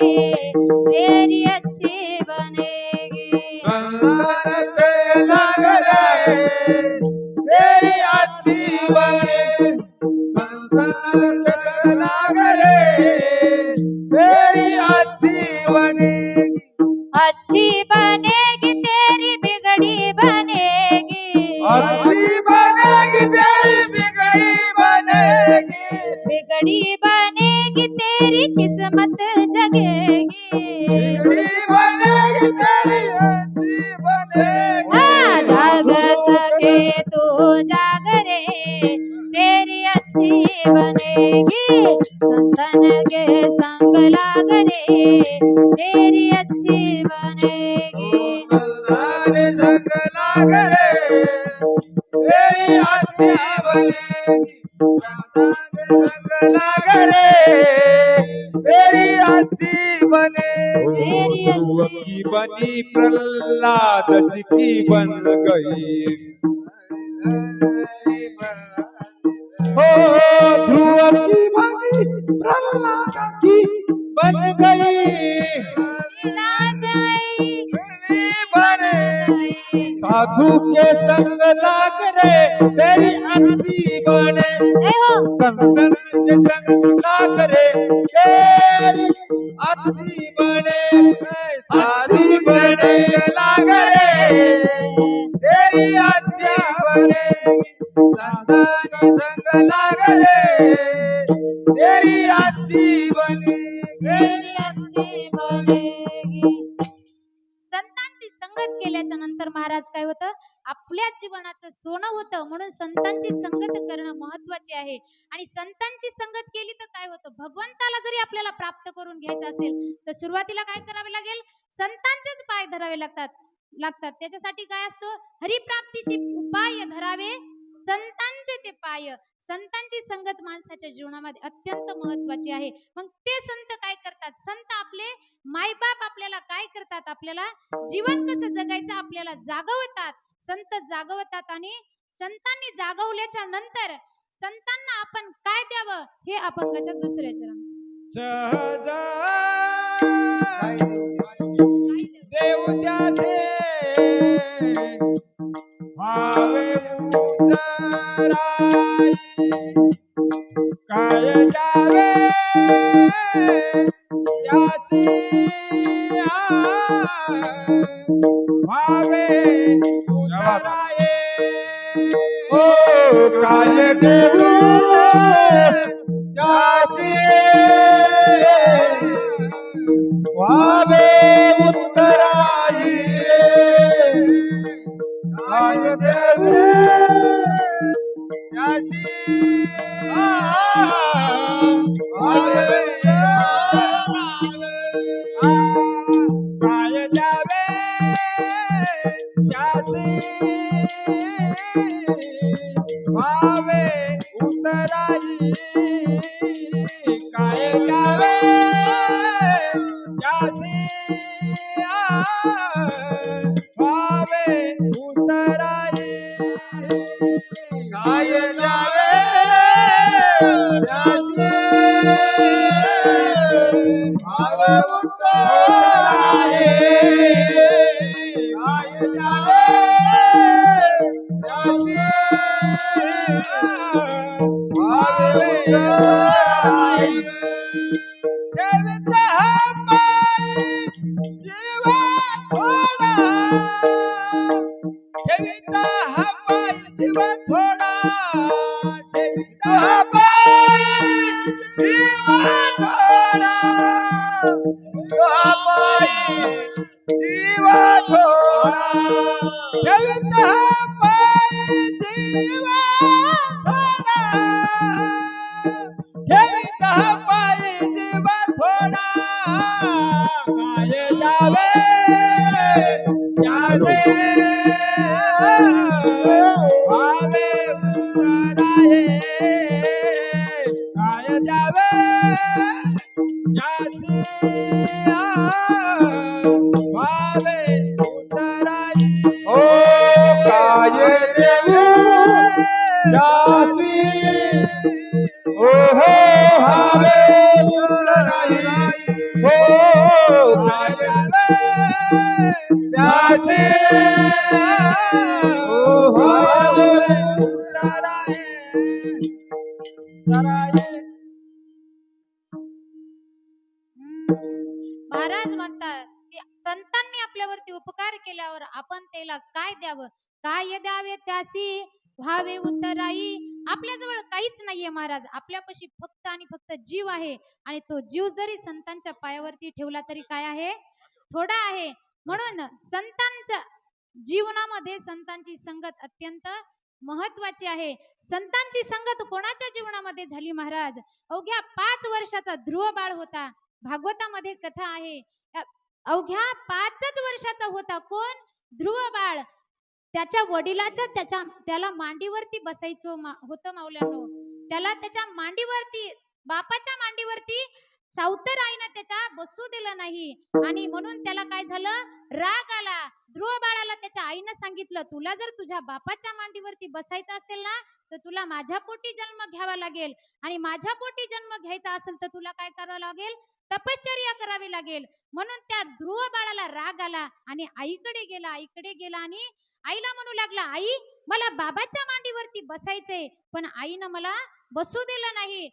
S1: तेरी अच्छी बनेगी.
S3: संतन के लाग रे तेरी अच्छी बनेगी. संतन के लाग रे तेरी अच्छी बनेगी.
S1: अच्छी बनेगी तेरी बिगड़ी बनेगी.
S3: अच्छी बनेगी तेरी बिगड़ी बनेगी.
S1: बिगड़ी बनेगी तेरी किस्मत जगेगी.
S3: बिगड़ी बनेगी तेरी अच्छी बनेगी.
S1: जाग सके तो जाग रे तेरी अच्छी बनेगी. संतन के संग लाग रे तेरी अच्छी बनेगी.
S3: संतन संग लाग रे तेरी अच्छी बनेगी. संतन संग लाग रे तेरी अच्छी बनेगी.
S1: तेरी अच्छी
S3: की बनी प्रहलाद जी की बन गई. हो ध्रुव की बनी प्रहलाद की बन गई. साधु के संग लाग रे तेरी अच्छी बने. संतन के संग लाग रे तेरी अच्छी बने. अच्छी बने लाग रे तेरी अच्छी बने. संतन के संग लाग रे तेरी अच्छी बने.
S1: तेरी अच्छी बनेगी. संतांची संगत केल्याच्या नंतर महाराज काय होतं? आपल्या जीवनाचं सोनं होतं. म्हणून संतांची संगत करणं महत्वाचे आहे. आणि संतांची संगत केली तर काय होतं? भगवंताला जरी आपल्याला प्राप्त करून घ्यायचं असेल तर सुरुवातीला काय करावे लागेल? संतांचेच पाय धरावे लागतात. त्याच्यासाठी काय असतो? हरिप्राप्तीशी उपाय धरावे संतांचे ते पाय. संतांची संगत माणसाच्या जीवनामध्ये अत्यंत महत्वाची आहे. मग ते संत काय करतात? संत आपले मायबाप आपल्याला काय करतात? आपल्याला जीवन कसं जगायचं आपल्याला जागवतात. संत जागवतात. आणि संतांनी जागवल्याच्या नंतर संतांना आपण काय द्यावं हे अभंगाच्या दुसऱ्या चरणात.
S3: सहज देव त्याचे भावे उतराई. काय द्यावे त्याचे भावे उतराई. ओ काय देऊ त्याचे भावे उतराई. काय देऊ त्याचे भावे काय द्यावे त्याचे भावे उतराई. काय द्यावे त्याचे भावे उतराई. काय द्यावे त्याचे भावे उतराई. काय उतराई
S2: ठेवीत हा पायी जीव थोडा ठेवीत हा पायी जीव थोडा ठेवीत हा पायी जीव थोडा हा पायी जीव थोडा ठेवीत हा पायी जीव थोडा ठेवीत हा पायी जीव थोडा काय जावे त्याचे भावे उतराये काय जावे त्याचे भावे उतराये
S3: ओ काय देऊ त्याची ओ हो हावे उतराई हो काय त्याची ओ हावे
S1: महाराज म्हणतात की संतांनी आपल्यावरती उपकार केल्यावर आपण त्याला काय द्यावं, काय द्यावे त्यासी व्हावे उत्तराई. आपल्याजवळ काहीच नाहीये महाराज, आपल्यापाशी फक्त आणि फक्त जीव आहे. आणि तो जीव जरी संतांच्या पायावरती ठेवला तरी काय आहे, थोडा आहे. म्हणून संतांच्या जीवनामध्ये संतांची संगत अत्यंत महत्वाची आहे. संतांची संगत कोणाच्या जीवनामध्ये झाली महाराज? अवघ्या 5 वर्षाचा ध्रुव बाळ होता. भागवतामध्ये कथा आहे. अवघ्या 5च वर्षाचा होता. कोण? ध्रुव बाळ. त्याच्या वडिलाच्या त्याला मांडीवरती बसायचं होतं माऊल्यांनो. त्याला त्याच्या मांडीवरती, बापाच्या मांडीवरती सावतर आईनं त्याच्या बसू दिलं नाही. आणि म्हणून त्याला काय झालं, राग आला. ध्रुव बाळाला त्याच्या आईनं सांगितलं, तुला जर तुझ्या बापाच्या मांडीवरती बसायचं असेल ना, तर तुला माझ्या पोटी जन्म घ्यावा लागेल. आणि माझ्या पोटी जन्म घ्यायचा असेल तर तुला काय करावं लागेल, तपश्चर्या करावी लागेल. म्हणून त्या ध्रुव बाळाला राग आला आणि आईकडे गेला आणि आईला म्हणू लागला, आई मला बाबाच्या मांडीवरती बसायचंय, पण आईनं मला बसू दिलं नाही.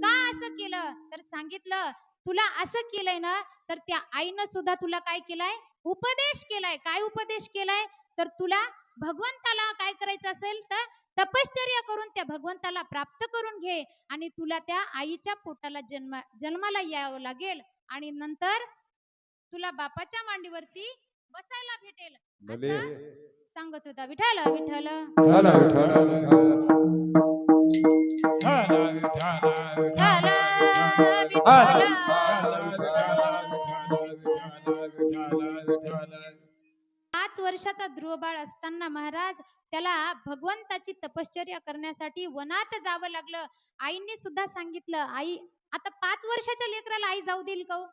S1: का असं केलं? तर सांगितलं, तुला असं केलंय ना, तर त्या आईनं सुद्धा तुला काय केलाय, उपदेश केलाय. काय उपदेश केलाय? तर तुला भगवंताला काय करायचं असेल तर तपश्चर्या करून त्या भगवंताला प्राप्त करून घे. आणि तुला त्या आईच्या पोटाला जन्माला यावं लागेल. आणि नंतर तुला बापाच्या मांडीवरती बसायला भेटेल, असं सांगत होता. विठ्ठल विठ्ठल विठ्ठल. 5 वर्षाचा ध्रुव बाळ असताना महाराज त्याला भगवंताची तपश्चर्या करण्यासाठी वनात जावं लागलं. आईने सुद्धा सांगितलं, आई आता 5 वर्षाच्या लेकराला आई जाऊ देईल का?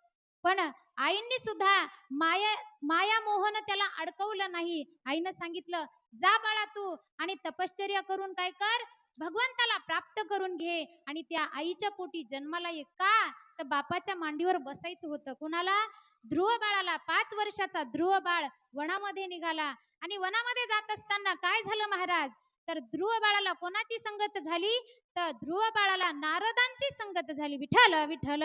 S1: पण आईंनी सुद्धा माया मोहन त्याला अडकवलं नाही. आईनं सांगितलं, जा बाळा तू आणि तपश्चर्या करून काय कर, भगवंताला प्राप्त करून घे. आणि त्या आईच्या पोटी जन्माला ये. का? तर बापाच्या मांडीवर बसायचं होतं. कुणाला? ध्रुव बाळाला. 5 वर्षाचा ध्रुव बाळ वनामध्ये निघाला. आणि वनामध्ये जात असताना काय झालं महाराज? तर ध्रुव बाळाला कोणाची संगत झाली? तर ध्रुव बाळाला नारदांची संगत झाली. विठ्ठल विठ्ठल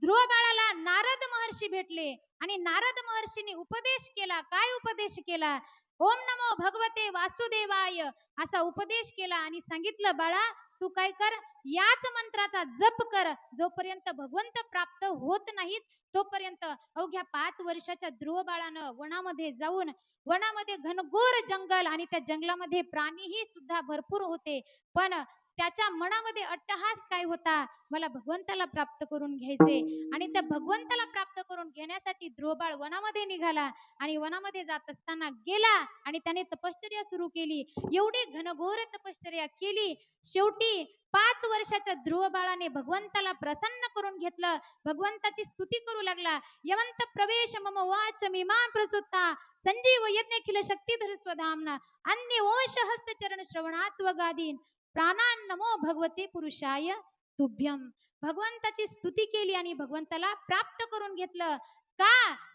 S1: ध्रुव बाळाला नारद महर्षी भेटले आणि नारद महर्षींनी उपदेश केला. काय उपदेश केला? ओम नमो भगवते वासुदेवाय असा उपदेश केला. आणि सांगितलं, बाळा तू काय कर, याच मंत्राचा जप कर. जोपर्यंत भगवंत प्राप्त होत नाहीत तोपर्यंत. अवघ्या 5 वर्षाच्या ध्रुव बाळानं वनामध्ये जाऊन, वनामध्ये घनघोर जंगल आणि त्या जंगलामध्ये प्राणीही सुद्धा भरपूर होते. पण त्याच्या मनामध्ये अट्टहास काय होता? मला भगवंताला प्राप्त करून घ्यायचे. आणि त्या भगवंताला प्राप्त करून घेण्यासाठी ध्रुवबाळ वनामध्ये निघाला. आणि वनामध्ये जात असताना गेला आणि त्याने तपश्चर्या सुरू केली. एवढी घनघोर तपश्चर्या केली. शेवटी 5 वर्षाच्या ध्रुव बाळाने भगवंताला प्रसन्न करून घेतलं. भगवंताची स्तुती करू लागला. यवंत प्रवेश मम वाच मीमा प्रसुत्ता संजीव यज्ञखिल शक्तिधर स्वधामना अन्य ओष हस्त चरण श्रवणात्वगादीन प्राणान नमो भगवते पुरुषाय तुभ्यम. भगवंताची स्तुती केली आणि भगवंताला प्राप्त करून घेतलं. का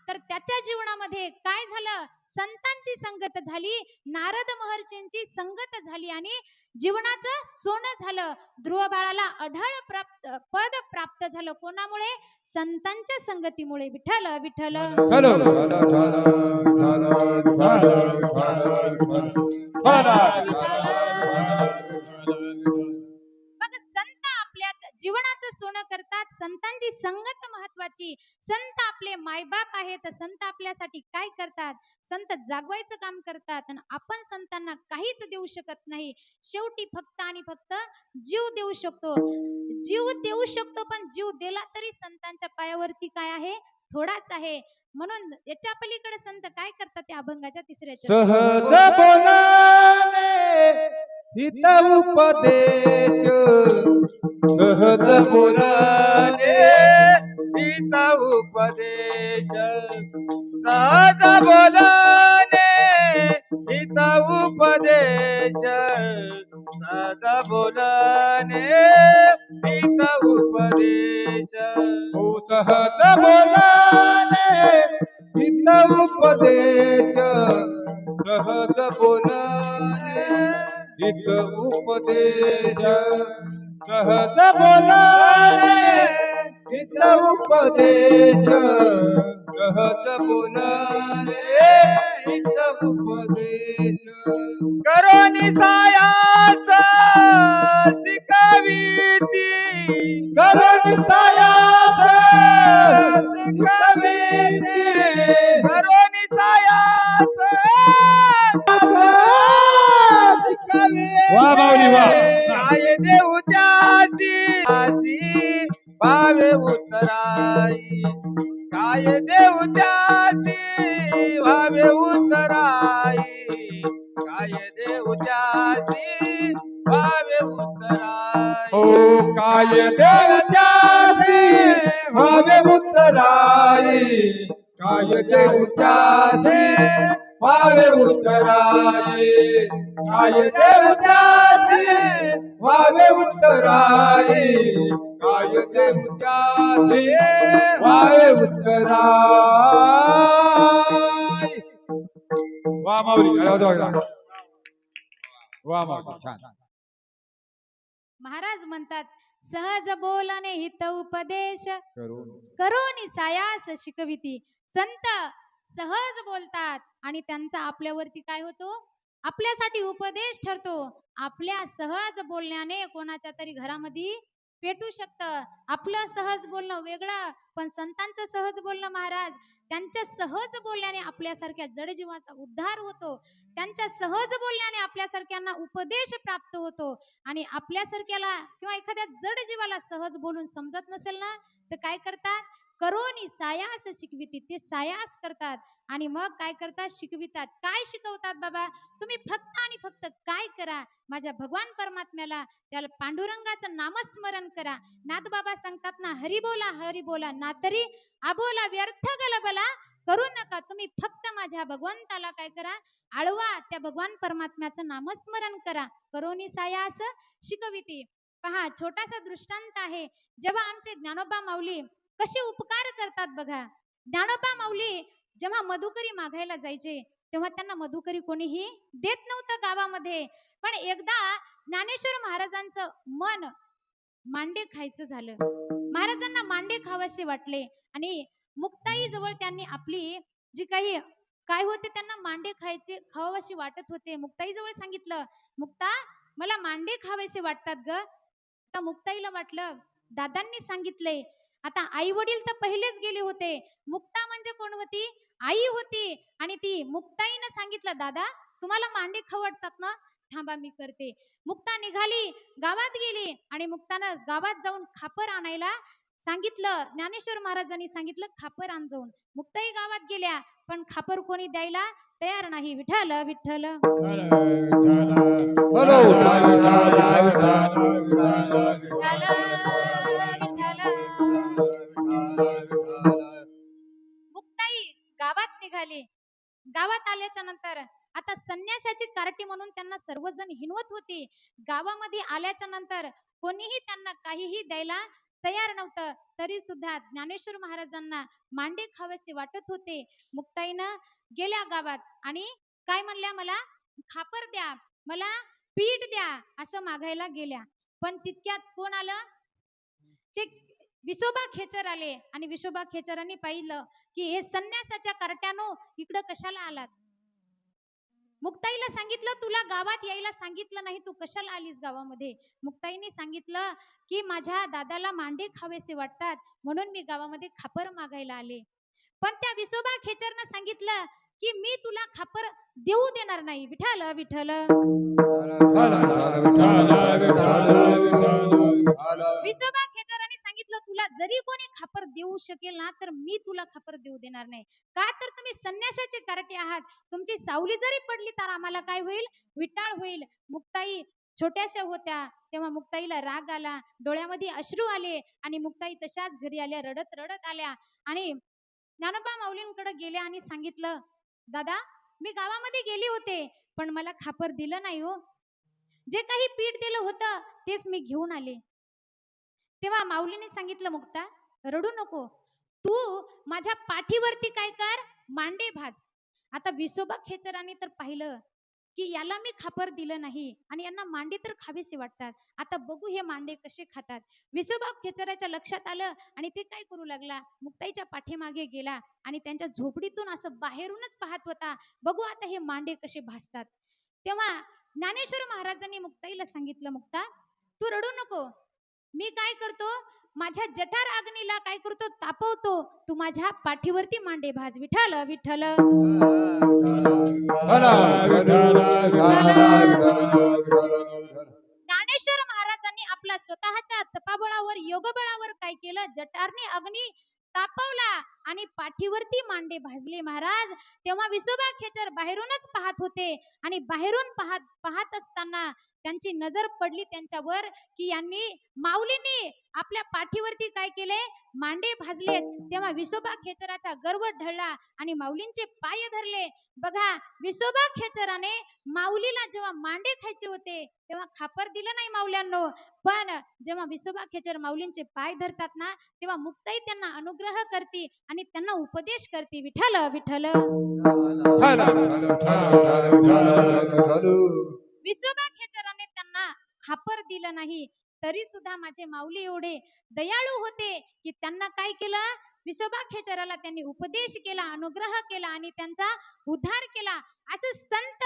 S1: तर त्याच्या जीवनामध्ये काय झालं, संतांची संगत झाली, नारद महर्षींची संगत झाली आणि जीवनाचं सोनं झालं. ध्रुव बाळाला अढळ पद प्राप्त झालं. कोणामुळे? संतांच्या संगतीमुळे. विठ्ठल विठ्ठल.
S3: हॅलो
S1: मग संत आपल्याच जीवनाचं सोनं करतात. संतांची संगत महत्वाची. संत आपले मायबाप आहेत. संत आपल्यासाठी काय करतात? संत जागवायचं काम करतात आणि आपण संतांना काहीच देऊ शकत नाही. शेवटी फक्त आणि फक्त जीव देऊ शकतो. जीव देऊ शकतो, पण जीव दिला तरी संतांच्या पायावरती काय आहे? थोडाच आहे. म्हणून याच्या पलीकडे संत काय करतात ते अभंगाच्या तिसऱ्या
S3: सहज बोलाने हित उपदेश सहज बोलाने
S2: हित उपदेश सहज बोलाने हित उपदेश सहज बोलाने हित उपदेश
S3: हो सहज बोलाने हित उपदेश सहज बोलाने हित उपदेश सहज बोलाने हित उपदेश सहज बोलाने हित उपदेश
S2: करोनी सायास शिकविती
S3: करून सायास शिकविते
S2: करोनी सायास
S3: वा माऊली वा.
S2: काय देऊ त्यासी आसी भावे उतराई काय देऊ त्यासी भावे उतराई काय देऊ त्यासी भावे उतराई
S3: हो काय देवत्यासी भावे उत्तराई काय देवत्यासी भावे उत्तराई काय देवत्यासी भावे उत्तराई काय देवत्यासी भावे उत्तराई. वा माऊली वा माऊली छान.
S1: महाराज म्हणतात, सहज बोलणे हित उपदेश
S3: करून
S1: करोनी सायास शिकविती. संत सहज बोलतात आणि त्यांचा आपल्यावरती काय होतो? आपल्यासाठी उपदेश ठरतो. आपल्या सहज बोलण्याने कोणाच्या तरी घरामध्ये पेटू शकतं. आपलं सहज बोलणं वेगळं, पण संतांचं सहज बोलणं महाराज, त्यांच्या सहज बोलण्याने आपल्यासारख्या जडजीवाचा उद्धार होतो. त्यांच्या सहज बोलण्याने आपल्यासारख्यांना उपदेश प्राप्त होतो. आणि आपल्यासारख्याला किंवा एखाद्या जड जीवाला सहज बोलून समजत नसेल ना, तर काय करतात? करोनी सायास शिकविती. ते सायास करतात आणि मग काय करतात? शिकवितात. काय शिकवतात बाबा? तुम्ही फक्त आणि फक्त काय करा? माझ्या भगवान परमात्म्याला, त्याला पांडुरंगाचं नामस्मरण करा. नाथबाबा सांगतात ना, हरी बोला हरी बोला ना तरी आबोला व्यर्थ गलबला करू नका. तुम्ही फक्त माझ्या भगवंताला काय करा? आळवा. त्या भगवान परमात्म्याचं नामस्मरण करा. करोनी सायास शिकविती. पहा, छोटासा दृष्टांत आहे. जेव्हा आमचे ज्ञानोबा माऊली कसे उपकार करतात बघा. ज्ञानोबा माऊली जेव्हा मधुकरी मागायला जायचे, तेव्हा त्यांना मधुकरी कोणीही देत नव्हतं गावामध्ये. पण एकदा ज्ञानेश्वर महाराजांचं मन मांडे खायचं झालं. महाराजांना मांडे खावेसे वाटले आणि मुक्ताई जवळ त्यांनी आपली जी काही काय होते, त्यांना मांडे खावाशी वाटत होते. मुक्ताई जवळ सांगितलं, मुक्ता मला मांडे खावेसे वाटतात ग. आता मुक्ताईला वाटलं, दादांनी सांगितले. आता आई वडील तर पहिलेच गेले होते. मुक्ता म्हणजे कोण होती? आई होती. आणि ती मुक्ताईनं सांगितलं, दादा तुम्हाला मांडे खाऊ वाटतात ना, थांबा मी करते. मुक्ता निघाली, गावात गेली आणि मुक्तानं गावात जाऊन खापर आणायला सांगितलं. ज्ञानेश्वर महाराजांनी सांगितलं, खापर आण जाऊन. मुक्ताई गावात गेल्या, पण खापर कोणी द्यायला तयार नाही. विठ्ठल विठ्ठल. मुक्ताई गावात निघाली. गावात आल्याच्या नंतर आता संन्याशाची कार्टी म्हणून त्यांना सर्वजण हिनवत होती. गावामध्ये आल्याच्या नंतर कोणीही त्यांना काहीही द्यायला तयार नव्हतं, तरी सुद्धा ज्ञानेश्वर महाराजांना मांडे खावेसे वाटत होते. मुक्ताईनं गेल्या गावात आणि काय म्हणल्या, मला खापर द्या, मला पीठ द्या असं मागायला गेल्या. पण तितक्यात कोण आलं, ते विसोबा खेचर आले आणि विसोबा खेचरांनी पाहिलं की हे संन्यासाच्या कार्ट्यानो इकडं कशाला आलात. मुक्ताईला सांगितलं, तुला गावात यायला सांगितलं नाही, तू कशाला आलीस गावामध्ये. मुक्ताईने सांगितलं की माझ्या दादाला मांडे खावेसे वाटतात म्हणून मी गावामध्ये खापर मागायला आले. पण त्या विसोबा खेचरनं सांगितलं की मी तुला खापर देऊ देणार नाही. विठ्ठल विठ्ठल. विसोबा खेचरांनी सांगितलं, तुला जरी कोणी खापर देऊ शकेल ना तर मी तुला खापर देऊ देणार नाही. का तर तुम्ही संन्यासाचे कार्टे आहात, तुमची सावली जरी पडली तर आम्हाला काय होईल, विटाळ होईल. मुक्ताई छोट्याशा होत्या तेव्हा मुक्ताईला राग आला, डोळ्यामध्ये अश्रू आले आणि मुक्ताई तशाच घरी आल्या, रडत रडत आल्या आणि ज्ञानोबा माऊलींकडे गेल्या आणि सांगितलं, दादा मी गावामध्ये गेले होते पण मला खापर दिलं नाही हो, जे काही पीठ दिलं होतं तेच मी घेऊन आले. तेव्हा माऊलीने सांगितलं, मुक्ता रडू नको, तू माझ्या पाठीवरती काय कर, मांडे भाज. आता विसोबा खेचरांनी तर पाहिलं की याला मी खापर दिलं नाही आणि यांना मांडे तर खावेसे वाटतात, आता बघू हे मांडे कसे खातात. विसोबा खेचराच्या लक्षात आलं आणि ते काय करू लागला, मुक्ताईच्या पाठीमागे गेला आणि त्यांच्या झोपडीतून असं बाहेरूनच पाहत होता, बघू आता हे मांडे कसे भाजतात. तेव्हा ज्ञानेश्वर महाराजांनी मुक्ताईला सांगितलं, मुक्ता तू रडू नको, मी काय करतो, माझ्या जठार अग्नीला काय करतो, तापवतो, तू माझ्या पाठीवरती मांडे भाज. विठ्ठल विठ्ठल. ज्ञानेश्वर महाराजांनी आपल्या स्वतःच्या तपाबळावर, योगबळावर काय केलं, जठारने अग्नी तापवला आणि पाठीवरती मांडे भाजले महाराज. तेव्हा विसोबा खेचर बाहेरूनच पाहत होते आणि बाहेरून पाहत असताना त्यांची नजर पडली त्यांच्यावर की यांनी, माऊलींनी आपल्या पाठीवरती काय केले, मांडे भाजलेत. तेव्हा विसोबा खेचराचा गर्व ढळला आणि माऊलींचे पाय धरले. बघा, विसोबा खेचराने माऊलीला जेव्हा मांडे खायचे होते तेव्हा खापर दिलं नाही माऊल्यांनो, पण जेव्हा विसोबा खेचर माऊलींचे पाय धरतात ना तेव्हा मुक्ताई त्यांना अनुग्रह करते आणि त्यांना उपदेश करते. विठ्ठल विठ्ठल. विसोबा खेचराने त्यांना खापर दिलं नाही, तरी सुद्धा माझे माऊली एवढे दयाळू होते की त्यांना काय केलं, विसोबा खेचराला त्यांनी उपदेश केला, अनुग्रह केला आणि त्यांचा उद्धार केला. असे संत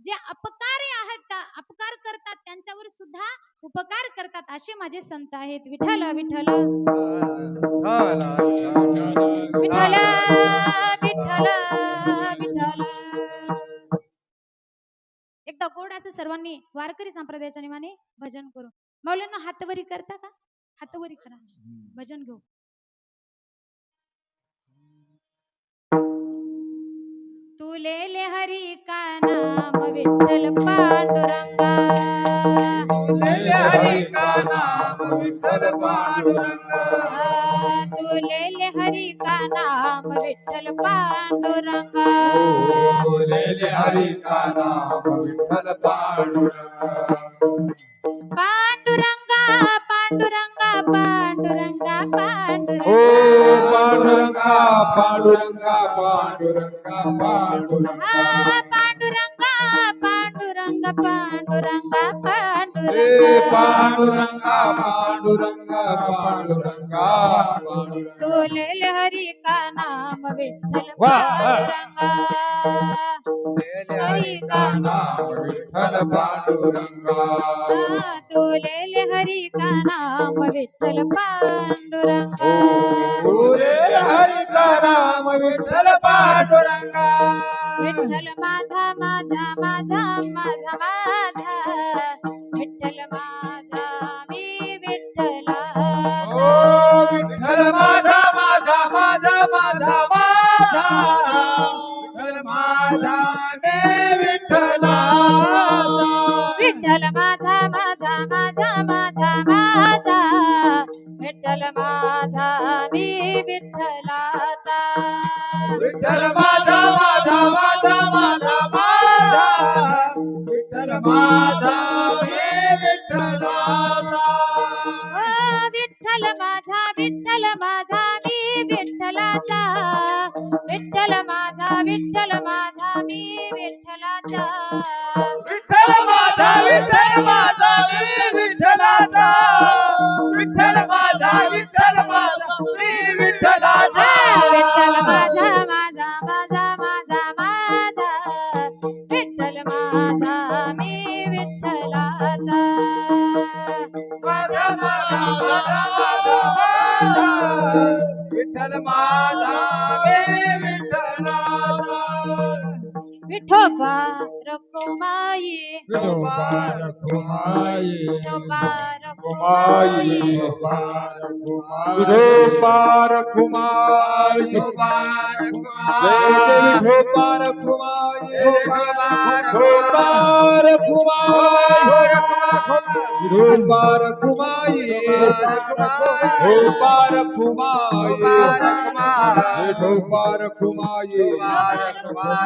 S1: जे अपकारी आहेत, अपकार करतात त्यांच्यावर सुद्धा उपकार करतात, असे माझे संत आहेत. विठ्ठल विठ्ठल. विठ्ठल विठ्ठल विठ्ठल. एकदा गोड असं सर्वांनी वारकरी संप्रदायाच्या नियमाने भजन करू. माऊलींना हातवरी करता का, हातवरी करा, भजन घेऊ. तुलेले हरी का नाम विठ्ठल पांडुरंगा,
S3: तुलेले हरी का नाम विठ्ठल पांडुरंगा,
S1: तुलेले हरी का नाम विठ्ठल पांडुरंगा,
S3: तुलेले हरी का नाम विठ्ठल पांडुरंगा.
S1: पांडुरंगा पांडुरंगा पांडुरंगा पांडुरंगा,
S3: ओ पांडुरंगा पांडुरंगा पांडुरंगा पांडुरंगा,
S1: पांडुरंगा पांडुरंगा पांडुरंगा
S3: हे
S1: पांडुरंगा,
S3: पांडुरंगा पांडुरंगा पांडुरंगा.
S1: तुलेले हरी का नाम विठ्ठल
S3: वाह.
S1: पांडुरंगा,
S3: तुलेले हरी का नाम विठ्ठल पांडुरंगा,
S1: तुलेले हरी का नाम विठ्ठल पांडुरंगा,
S3: तुलेले हरी का नाम विठ्ठल पांडुरंगा.
S1: विठ्ठल माझा माझा माझा माझा माझा, विठ्ठल माझा मी विठ्ठला,
S3: ओ विठ्ठल माझा माझा माझा माझा माझा, विठ्ठल माझा मे विठ्ठलाचा,
S1: विठ्ठल माझा माझा माझा माझा माझा, विठ्ठल माझा मी विठ्ठलाचा,
S3: विठ्ठल माझा माझा माझा माझा माझा, विठ्ठल माझा मे विठ्ठलाचा,
S1: विठ्ठल माझा
S2: विठ्ठल माझा मी विठ्ठलाचा
S1: विठ्ठल माझा माझा माझा माझा माझा विठ्ठल माझा मी विठ्ठलाचा
S2: माझा विठ्ठल माझा मी विठ्ठलाचा
S1: विठोबा रखुमाई
S3: विठोबा रखुमाई
S1: विठोबा
S3: रखुमाई
S1: रखुमाई
S3: विठोबा रखुमाई जय जय विठोबा रखुमाई विठोबा रखुमाई विठोबा रखुमाई विठोबा रखुमाई विठोबा रखुमाई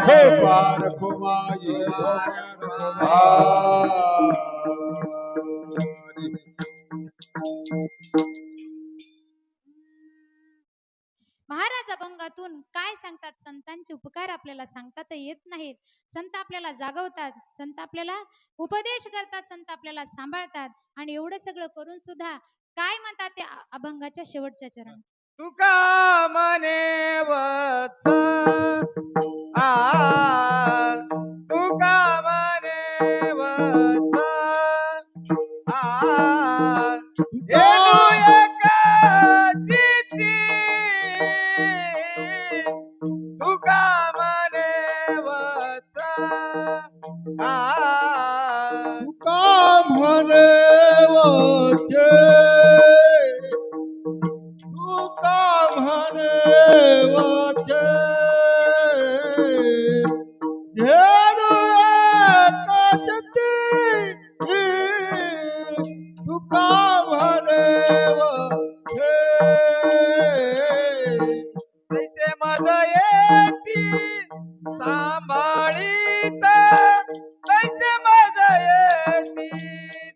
S3: विठोबा रखुमाई
S1: महाराज अभंगातून काय सांगतात? संतांचे उपकार आपल्याला सांगता तर येत नाहीत. संत आपल्याला जागवतात, संत आपल्याला उपदेश करतात, संत आपल्याला सांभाळतात. आणि एवढं सगळं करून सुद्धा काय म्हणतात त्या अभंगाच्या शेवटच्या चरण?
S2: तुका म्हणे वत्स तुका म्हणे वत्स येणू एक चित्ती तुका म्हणे वत्स
S3: तुका म्हणे वचे तुका म्हणे वचे धेनु एक चित्ती तुका म्हणे वचे
S2: तैसे मज येती सांभाळीत तैसे मज येती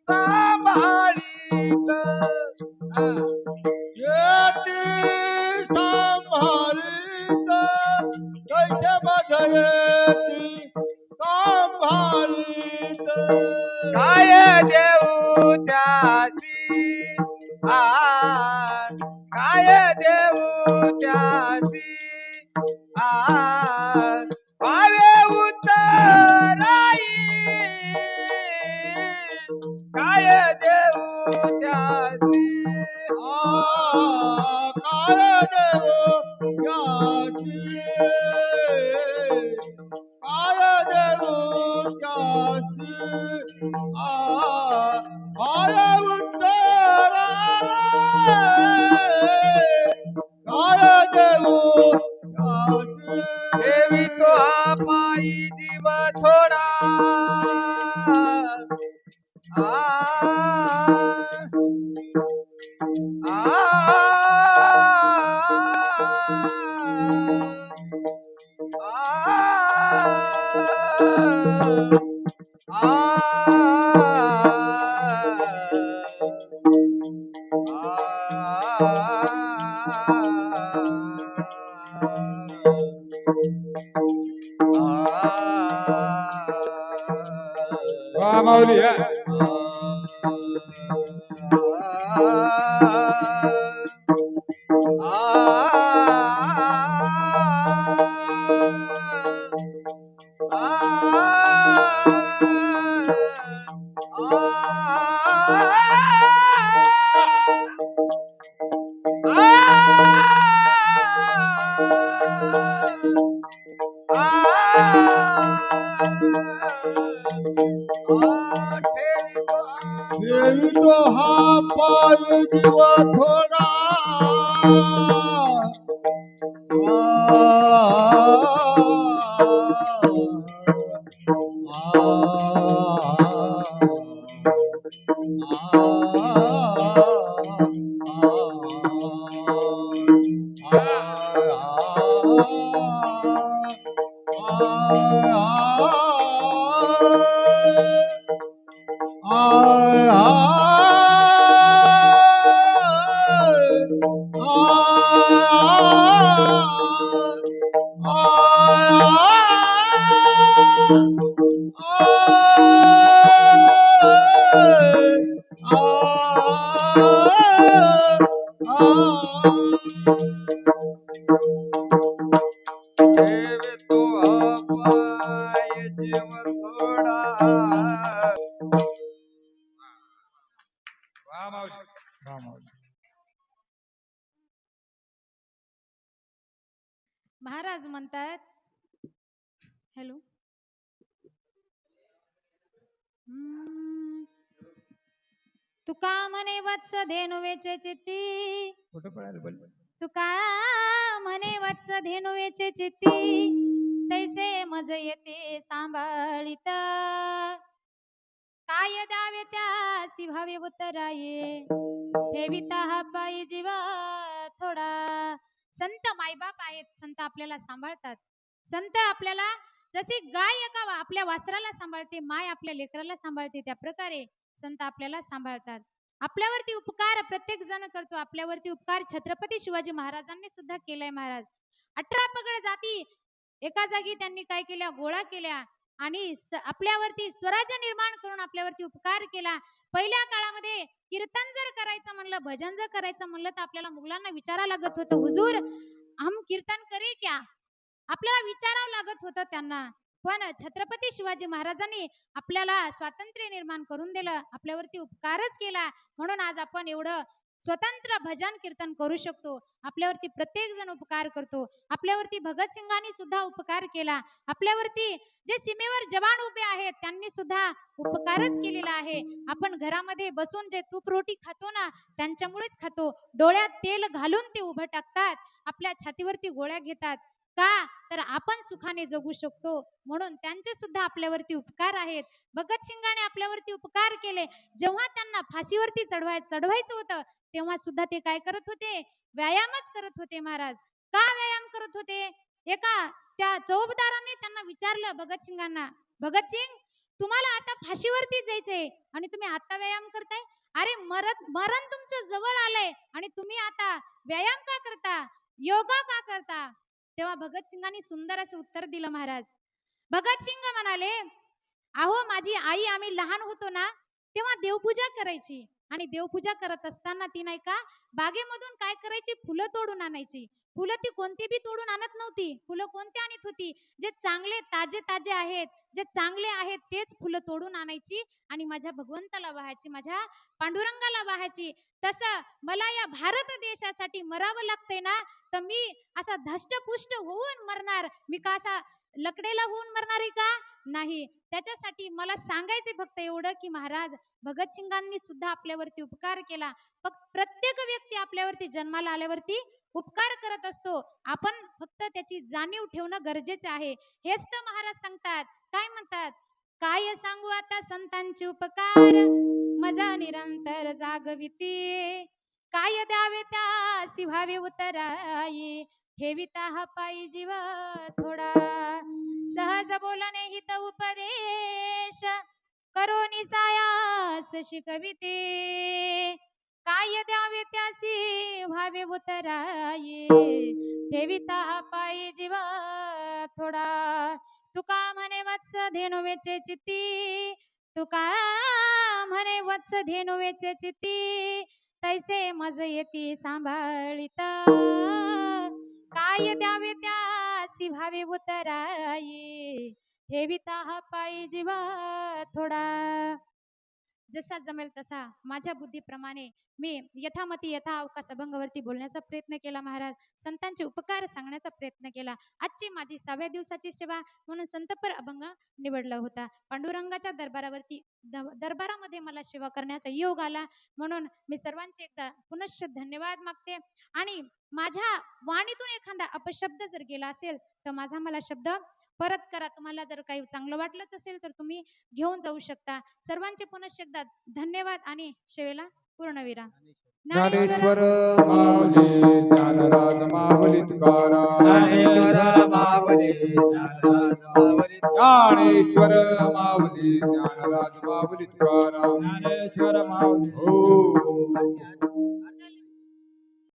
S2: सांभाळीत
S3: येती सांभाळीत कैसे बघयती सांभाळीत
S2: काय देऊ त्यासी काय देऊ त्यासी पावे उतराई काय देऊ त्यासी
S3: काय देऊ याची काय देऊ याची काय उत्तर काय देऊ याची
S2: देवी तो हा पायी जीव थोडा
S3: वा माऊली देवी तो हा पाय जीव थोडा वा माऊली.
S2: वा माऊली.
S1: महाराज म्हणतात, हॅलो, तुका म्हणे वत्स धेनुवेचे चित्ती,
S2: कुठं पळालं बोल.
S1: तुका म्हणे वत्स धेनुवेचे चित्ती, तैसे मज येते सांभाळित, काय द्यावे त्यासी भावे उतराये, ठेविता हा पायी जीव थोडा. संत मायबाप आहेत, संत आपल्याला सांभाळतात. संत आपल्याला जशी गाय एका आपल्या वासराला सांभाळते, माय आपल्या लेकराला सांभाळते, त्या प्रकारे संत आपल्याला सांभाळतात. आपल्यावरती उपकार प्रत्येक जण करतो. आपल्यावरती उपकार छत्रपती शिवाजी महाराजांनी सुद्धा केलाय. महाराज 18 पगड जाती एका जागी त्यांनी काय केल्या, गोळा केल्या आणि आपल्यावरती स्वराज्य निर्माण करून आपल्यावरती उपकार केला. पहिल्या काळामध्ये कीर्तन जर करायचं म्हणलं, भजन जर करायचं म्हणलं, तर आपल्याला मुलांना विचारावं लागत होतं, हुजूर हम कीर्तन करे क्या, आपल्याला विचारावं लागत होतं त्यांना. पण छत्रपती शिवाजी महाराजांनी आपल्याला स्वातंत्र्य निर्माण करून दिलं, आपल्यावरती उपकारच केला, म्हणून आज आपण एवढं स्वतंत्र भजन कीर्तन करू शकतो. आपल्यावरती प्रत्येक जण उपकार करतो. आपल्यावरती भगतसिंगांनी सुद्धा उपकार केला. आपल्यावरती जे सीमेवर जवान उभे आहेत त्यांनी सुद्धा उपकारच केलेला आहे. आपण घरामध्ये बसून जे तूप रोटी खातो ना, त्यांच्यामुळेच खातो. डोळ्यात तेल घालून ते उभं टाकतात, आपल्या छातीवरती गोळ्या घेतात, का तर आपण सुखाने जगू शकतो, म्हणून त्यांचे सुद्धा आपल्यावरती उपकार आहेत. भगतसिंगाने आपल्यावरती उपकार केले. जेव्हा त्यांना फाशीवरती चढवायचं होतं, तेव्हा सुद्धा ते काय करत होते, व्यायामच करत होते. महाराज का व्यायाम करत होते? एका त्या चौबदारांनी त्यांना विचारलं, भगतसिंगांना, भगतसिंग तुम्हाला आता फाशीवरती जायचंय आणि तुम्ही आता व्यायाम करताय? अरे मरण तुमचं जवळ आलंय आणि तुम्ही आता व्यायाम का करता, योगा का करता? तेव्हा भगतसिंगांनी सुंदर असं उत्तर दिलं. महाराज भगतसिंग म्हणाले, अहो माझी आई, आम्ही लहान होतो ना तेव्हा देवपूजा करायची, आणि देवपूजा करत असताना ती नाही का बागेमधून काय करायची, फुलं तोडून आणायची. फुलं ती कोणती बी तोडून आणत नव्हती. फुलं कोणते आणत होती, जे चांगले ताजे ताजे आहेत, जे चांगले आहेत तेच फुलं तोडून आणायची आणि माझ्या भगवंताला वाहायची, माझ्या पांडुरंगाला वाहायची. तसं मला या भारत देशासाठी मरावं लागतंय ना, तर मी असा धष्टपुष्ट होऊन मरणार, मी का असा लकडेला होऊन मरणार आहे का? नाही. त्याच्यासाठी मला सांगायचे फक्त एवढं की महाराज भगतसिंगांनी सुद्धा आपल्यावरती उपकार केला. प्रत्येक व्यक्ती आपल्यावरती जन्माला आल्यावरती उपकार करत असतो. आपण फक्त त्याची जाणीव ठेवणं गरजेचं आहे. हेच तर महाराज सांगतात. काय म्हणतात, काय सांगू आता संतांचे उपकार, मजा निरंतर जागविती, काय द्यावे त्यासी भावे उतराई, ठेविता हा पायी जीव थोडा. सहज बोलणे हित उपदेश, करोनी सायास शिकविते, काय द्यावे त्यासी भावे उतराई, ठेविता हा पायी जीव थोडा. तुका म्हणे वत्स धेनुवेचे चित्ती, तुका म्हणे वत्स धेनुवेचे चित्ती, तैसे मज येती सांभाळित, काय द्यावे त्यासी भावे उतराई, ठेविता हा पायी जीव थोडा. जसा जमेल तसा माझ्या बुद्धीप्रमाणे मी यथामती यथा अवकाश अभंगावरती बोलण्याचा प्रयत्न केला. महाराज संतांचे उपकार सांगण्याचा प्रयत्न केला. आजची माझी 6व्या दिवसाची सेवा म्हणून संतपर अभंग निवडला होता. पांडुरंगाच्या दरबारामध्ये मला सेवा करण्याचा योग आला, म्हणून मी सर्वांचे एकदा पुनश्च धन्यवाद मागते. आणि माझ्या वाणीतून एखादा अपशब्द जर गेला असेल तर माझा मला शब्द परत करा. तुम्हाला जर काही चांगलं वाटलंच असेल तर तुम्ही घेऊन जाऊ शकता. सर्वांचे पुनश्च एकदा धन्यवाद आणि सेवेला पूर्णविराम.
S3: ज्ञानेश्वर माऊली ज्ञानराज माऊली तुकाराम,
S2: ज्ञानेश्वर माऊली ज्ञानराज माऊली,
S3: ज्ञानेश्वर माऊली ज्ञानराज माऊली तुकाराम,
S2: ज्ञानेश्वर माऊली.
S3: हो